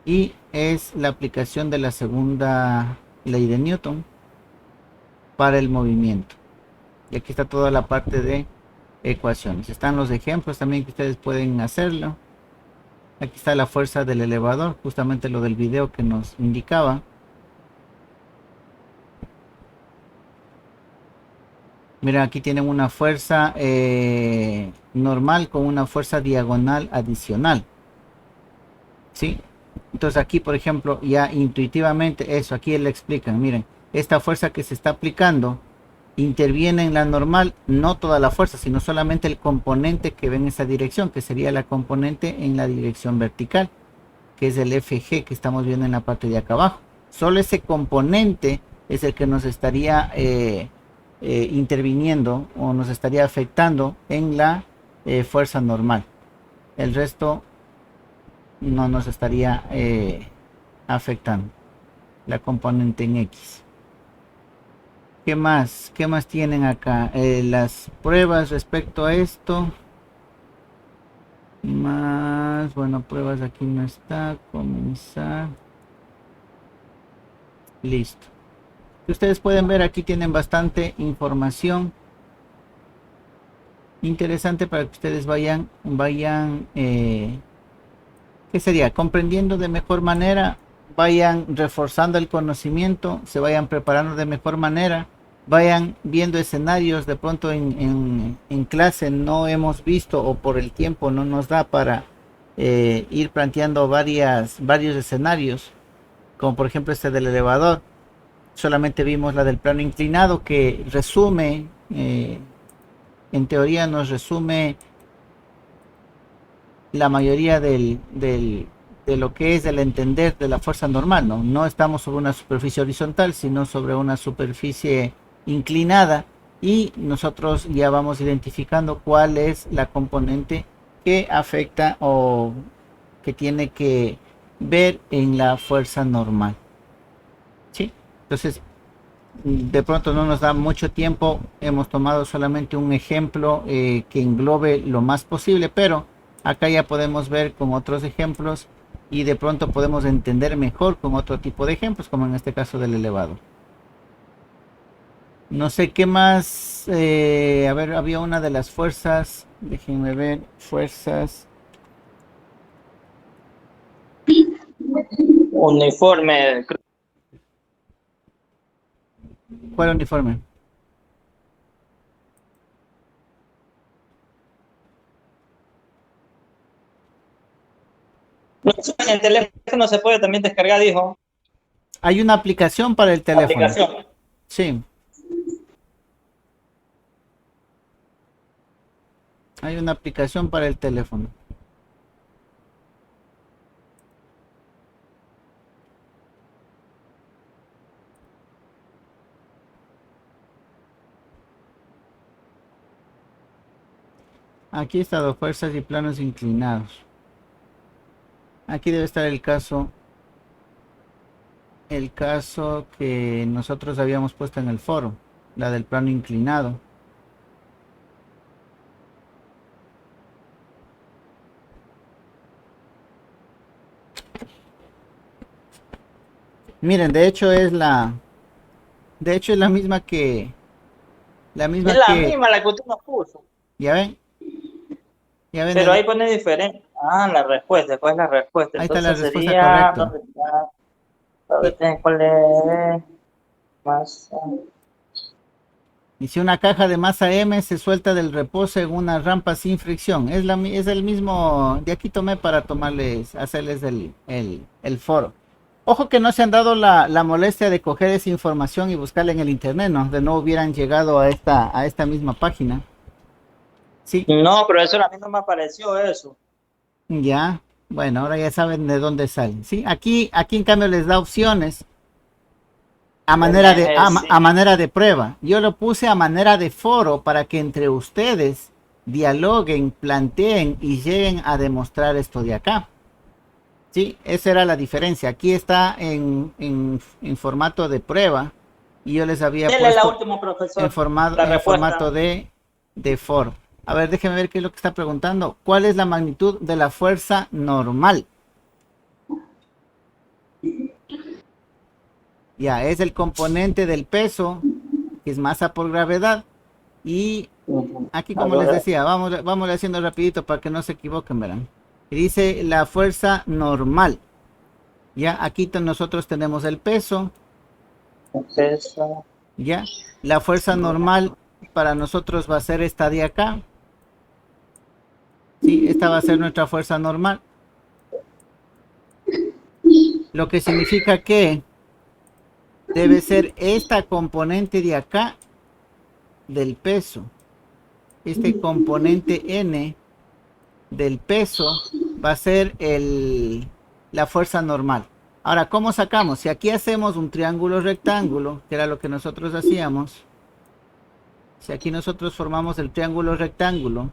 Y es la aplicación de la segunda ley de Newton para el movimiento. Y aquí está toda la parte de ecuaciones. Están los ejemplos también que ustedes pueden hacerlo. Aquí está la fuerza del elevador, justamente lo del video que nos indicaba. Mira, aquí tienen una fuerza normal con una fuerza diagonal adicional. ¿Sí? Entonces aquí, por ejemplo, ya intuitivamente eso, aquí le explican. Miren, esta fuerza que se está aplicando interviene en la normal, no toda la fuerza, sino solamente el componente que ve en esa dirección, que sería la componente en la dirección vertical, que es el FG que estamos viendo en la parte de acá abajo. Solo ese componente es el que nos estaría interviniendo o nos estaría afectando en la fuerza normal. El resto no nos estaría afectando, la componente en X. ¿Qué más tienen acá? Las pruebas respecto a esto. Más, bueno, pruebas aquí no está. Comenzar. Listo. Ustedes pueden ver, aquí tienen bastante información interesante para que ustedes vayan ¿qué sería? Comprendiendo de mejor manera, vayan reforzando el conocimiento, se vayan preparando de mejor manera, vayan viendo escenarios. De pronto en clase no hemos visto, o por el tiempo no nos da para ir planteando varios escenarios, como por ejemplo este del elevador. Solamente vimos la del plano inclinado, que resume, en teoría nos resume la mayoría de lo que es el entender de la fuerza normal, ¿no? No estamos sobre una superficie horizontal, sino sobre una superficie inclinada, y nosotros ya vamos identificando cuál es la componente que afecta o que tiene que ver en la fuerza normal. ¿Sí? Entonces, de pronto no nos da mucho tiempo, hemos tomado solamente un ejemplo que englobe lo más posible, pero acá ya podemos ver con otros ejemplos y de pronto podemos entender mejor con otro tipo de ejemplos, como en este caso del elevador. No sé qué más. A ver, había una de las fuerzas. Déjenme ver. Fuerzas. Uniforme. ¿Cuál uniforme? En el teléfono se puede también descargar, dijo. Hay una aplicación para el teléfono. Aplicación. Sí. Hay una aplicación para el teléfono. Aquí está dos fuerzas y planos inclinados. Aquí debe estar el caso que nosotros habíamos puesto en el foro, la del plano inclinado. Miren, de hecho es la misma que Es la misma la que usted nos puso. ¿ya ven? ¿Ya ven? Pero ahí pone diferente. Ah, la respuesta. ¿Cuál es la respuesta? Ahí está la Entonces respuesta sería... correcta. ¿Cuál es? Masa. Y si una caja de masa M se suelta del reposo en una rampa sin fricción, es el mismo, de aquí tomé para hacerles el foro. Ojo que no se han dado la molestia de coger esa información y buscarla en el internet, ¿no? De no hubieran llegado a esta misma página. Sí. No, pero eso a mí no me apareció eso. Ya, bueno, ahora ya saben de dónde salen, ¿sí? Aquí en cambio les da opciones a manera de prueba. Yo lo puse a manera de foro para que entre ustedes dialoguen, planteen y lleguen a demostrar esto de acá. Sí, esa era la diferencia. Aquí está en formato de prueba y yo les había puesto la última, profesor, en formato de foro. A ver, déjenme ver qué es lo que está preguntando. ¿Cuál es la magnitud de la fuerza normal? Ya, es el componente del peso, que es masa por gravedad. Y aquí, como les decía, vamos haciendo rapidito para que no se equivoquen, verán. Y dice la fuerza normal. Ya, aquí nosotros tenemos el peso. Ya, la fuerza normal para nosotros va a ser esta de acá. Sí, esta va a ser nuestra fuerza normal. Lo que significa que debe ser esta componente de acá del peso. Este componente N del peso va a ser la fuerza normal. Ahora, ¿cómo sacamos? Si aquí hacemos un triángulo rectángulo, que era lo que nosotros hacíamos. Si aquí nosotros formamos el triángulo rectángulo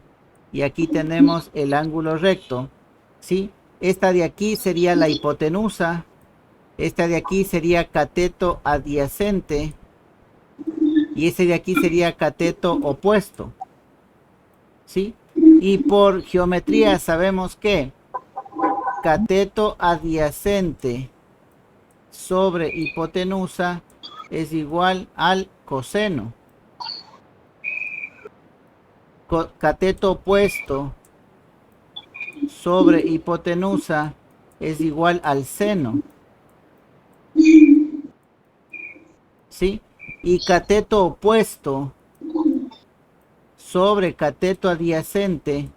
y aquí tenemos el ángulo recto, ¿sí? Esta de aquí sería la hipotenusa. Esta de aquí sería cateto adyacente. Y ese de aquí sería cateto opuesto. ¿Sí? Y por geometría sabemos que cateto adyacente sobre hipotenusa es igual al coseno. Cateto opuesto sobre hipotenusa es igual al seno. ¿Sí? Y cateto opuesto sobre cateto adyacente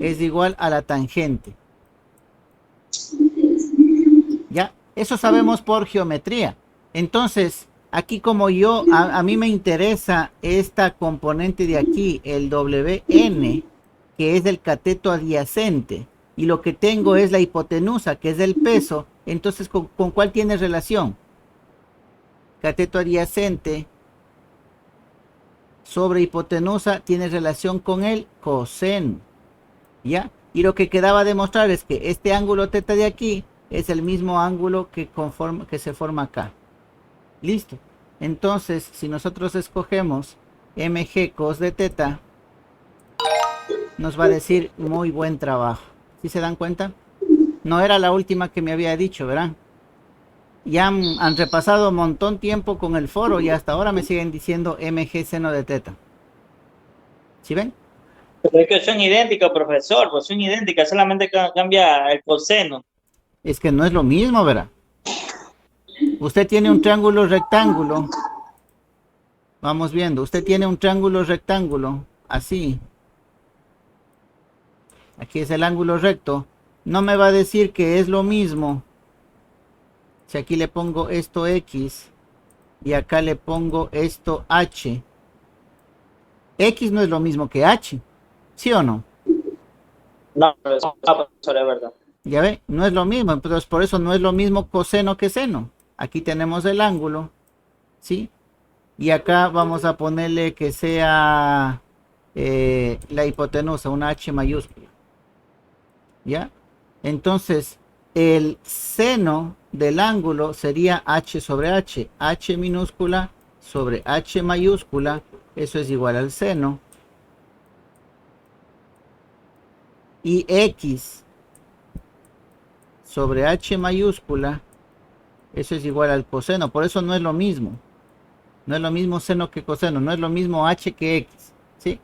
es igual a la tangente. Ya, eso sabemos por geometría. Entonces, aquí como a mí me interesa esta componente de aquí, el WN, que es del cateto adyacente, y lo que tengo es la hipotenusa, que es del peso, entonces, ¿con cuál tiene relación? Cateto adyacente sobre hipotenusa tiene relación con el coseno. ¿Ya? Y lo que quedaba demostrar es que este ángulo teta de aquí es el mismo ángulo que se forma acá. Listo. Entonces, si nosotros escogemos mg cos de teta, nos va a decir muy buen trabajo. ¿Sí se dan cuenta? No era la última que me había dicho, ¿verdad? Ya han repasado un montón tiempo con el foro y hasta ahora me siguen diciendo mg seno de teta. ¿Sí ven? Pero es que son idénticos, profesor, pues son idénticas, solamente cambia el coseno. Es que no es lo mismo, ¿verdad? Usted tiene un triángulo rectángulo. Vamos viendo. Usted tiene un triángulo rectángulo. Así. Aquí es el ángulo recto. No me va a decir que es lo mismo. Si aquí le pongo esto X. Y acá le pongo esto H. X no es lo mismo que H. ¿Sí o no? No, profesor, es verdad. Ya ve, no es lo mismo. Entonces, por eso no es lo mismo coseno que seno. Aquí tenemos el ángulo. ¿Sí? Y acá vamos a ponerle que sea la hipotenusa, una H mayúscula. ¿Ya? Entonces, el seno del ángulo sería H sobre H. H minúscula sobre H mayúscula. Eso es igual al seno. Y X sobre H mayúscula. Eso es igual al coseno. Por eso no es lo mismo. No es lo mismo seno que coseno. No es lo mismo H que X. ¿Sí?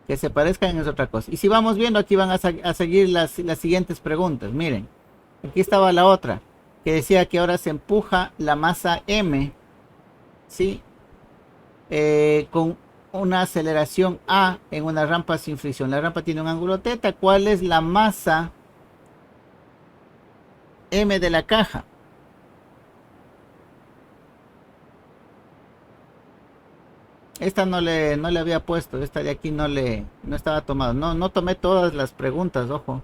Que se parezcan es otra cosa. Y si vamos viendo, aquí van a seguir las siguientes preguntas. Miren. Aquí estaba la otra. Que decía que ahora se empuja la masa M. ¿Sí? Con una aceleración A en una rampa sin fricción. La rampa tiene un ángulo θ. ¿Cuál es la masa M de la caja? Esta no le había puesto. Esta de aquí no estaba tomado. No tomé todas las preguntas, ojo.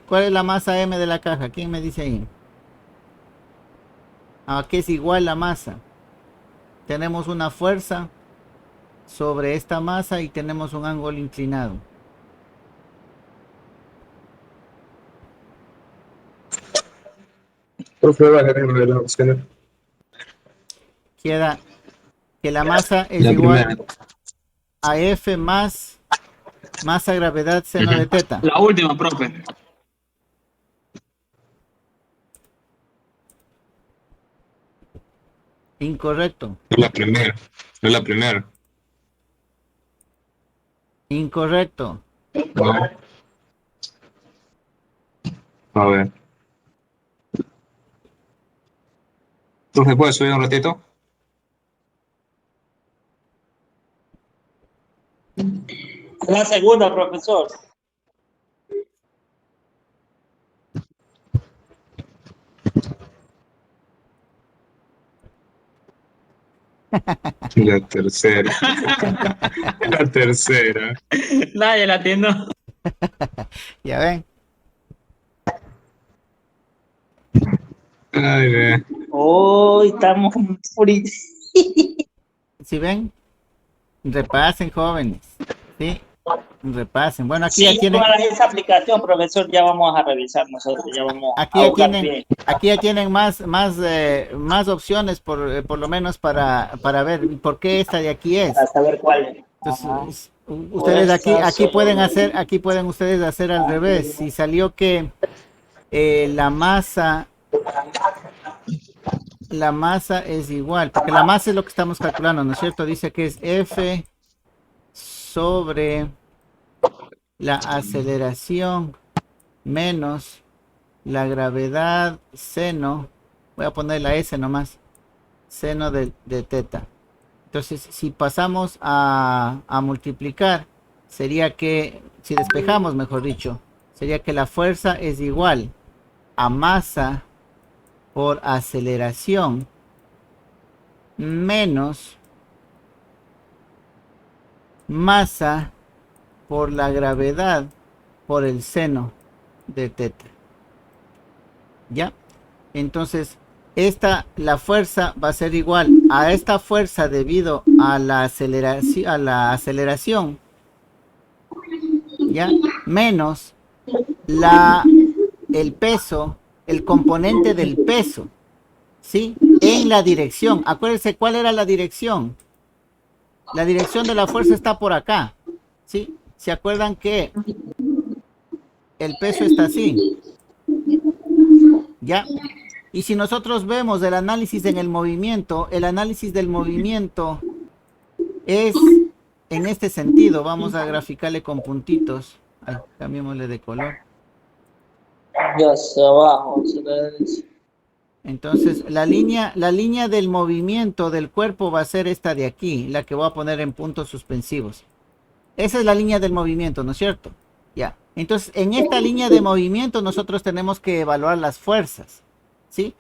¿Cuál es la masa M de la caja? ¿Quién me dice ahí? ¿A qué es igual la masa? Tenemos una fuerza sobre esta masa y tenemos un ángulo inclinado. Profe, va a tener las opciones. Queda que la masa es La igual primera. a F más masa gravedad seno de θ. La última, profe. Incorrecto. No es la primera. No es la primera. Incorrecto. No. A ver. Profe, ¿puedes subir un ratito? La segunda, profesor. La tercera. La tercera. Nadie la atiendo. Ya ven. Ay, ve. Hoy estamos fritos. ¿Sí ven? Repasen, jóvenes. ¿Sí? Repasen. Bueno, aquí Sí, ya tienen. para esa aplicación, profesor, ya vamos a revisar nosotros. Ya vamos Aquí a ya buscar tienen, bien. aquí ya tienen más opciones por lo menos para ver por qué esta de aquí es. Para saber cuál es. Entonces, ustedes aquí pueden ustedes hacer al revés. Si salió que la masa es igual, porque la masa es lo que estamos calculando, ¿no es cierto? Dice que es F sobre la aceleración menos la gravedad seno, voy a poner la S nomás, seno de θ. Entonces, si pasamos a multiplicar, sería que, si despejamos, mejor dicho, sería que la fuerza es igual a masa por aceleración menos masa por la gravedad por el seno de θ. ¿Ya? Entonces, la fuerza va a ser igual a esta fuerza debido a la aceleración, ¿ya? Menos el peso, el componente del peso, ¿sí? En la dirección. Acuérdense cuál era la dirección. La dirección de la fuerza está por acá, ¿sí? ¿Se acuerdan que el peso está así? ¿Ya? Y si nosotros vemos el análisis en el movimiento, el análisis del movimiento es en este sentido. Vamos a graficarle con puntitos. Ay, cambiémosle de color. Ya hacia abajo, se le dice. Entonces, la línea del movimiento del cuerpo va a ser esta de aquí, la que voy a poner en puntos suspensivos. Esa es la línea del movimiento, ¿no es cierto? Ya. Entonces, en esta línea de movimiento nosotros tenemos que evaluar las fuerzas, ¿sí?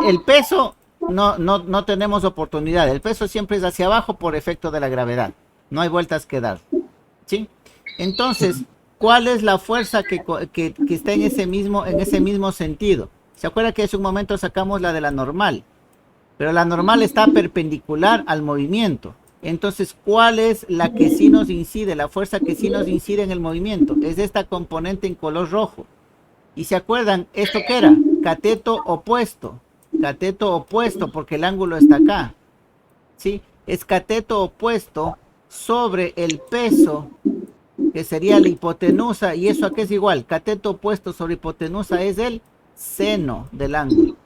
El peso no tenemos oportunidad. El peso siempre es hacia abajo por efecto de la gravedad. No hay vueltas que dar, ¿sí? Entonces, ¿cuál es la fuerza que está en ese mismo sentido? ¿Se acuerda que hace un momento sacamos la de la normal? Pero la normal está perpendicular al movimiento. Entonces, ¿cuál es la que sí nos incide? La fuerza que sí nos incide en el movimiento. Es esta componente en color rojo. ¿Y se acuerdan? ¿Esto qué era? Cateto opuesto. Cateto opuesto porque el ángulo está acá. ¿Sí? Es cateto opuesto sobre el peso, que sería la hipotenusa. ¿Y eso a qué es igual? Cateto opuesto sobre hipotenusa es el seno del ángulo.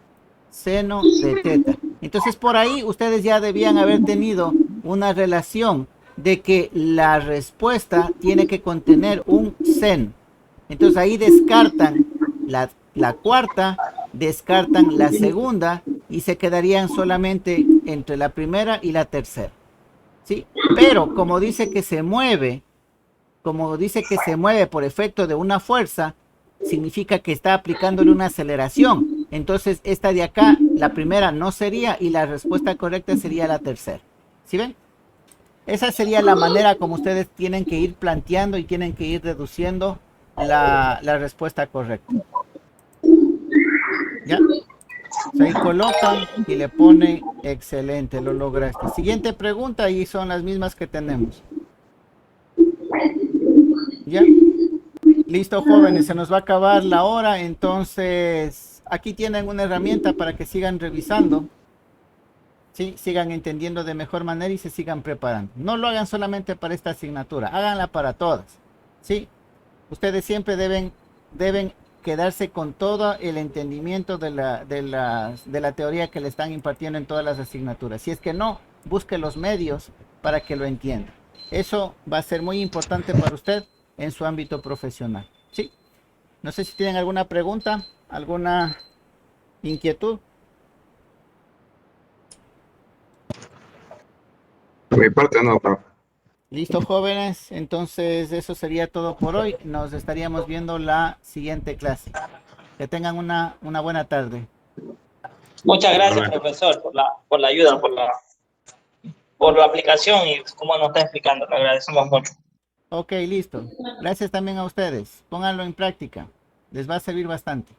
Seno de teta. Entonces por ahí ustedes ya debían haber tenido una relación de que la respuesta tiene que contener un sen. Entonces ahí descartan la cuarta, descartan la segunda y se quedarían solamente entre la primera y la tercera. ¿Sí? Pero como dice que se mueve por efecto de una fuerza, significa que está aplicándole una aceleración. Entonces esta de acá, la primera no sería y la respuesta correcta sería la tercera. ¿Sí ven? Esa sería la manera como ustedes tienen que ir planteando y tienen que ir reduciendo la respuesta correcta. ¿Ya? Ahí colocan y le pone excelente, lo lograste. Siguiente pregunta y son las mismas que tenemos. ¿Ya? Listo, jóvenes, se nos va a acabar la hora, entonces aquí tienen una herramienta para que sigan revisando, ¿sí? Sigan entendiendo de mejor manera y se sigan preparando. No lo hagan solamente para esta asignatura, háganla para todas, ¿sí? Ustedes siempre deben quedarse con todo el entendimiento de la teoría que le están impartiendo en todas las asignaturas. Si es que no, busque los medios para que lo entienda. Eso va a ser muy importante para usted en su ámbito profesional. ¿Sí? No sé si tienen alguna pregunta, alguna inquietud. Por mi parte no, profe. Listo, jóvenes. Entonces eso sería todo por hoy. Nos estaríamos viendo la siguiente clase. Que tengan una buena tarde. Muchas gracias, profesor, por la ayuda, por la aplicación y cómo nos está explicando. Le agradecemos mucho. Ok, listo. Gracias también a ustedes. Pónganlo en práctica. Les va a servir bastante.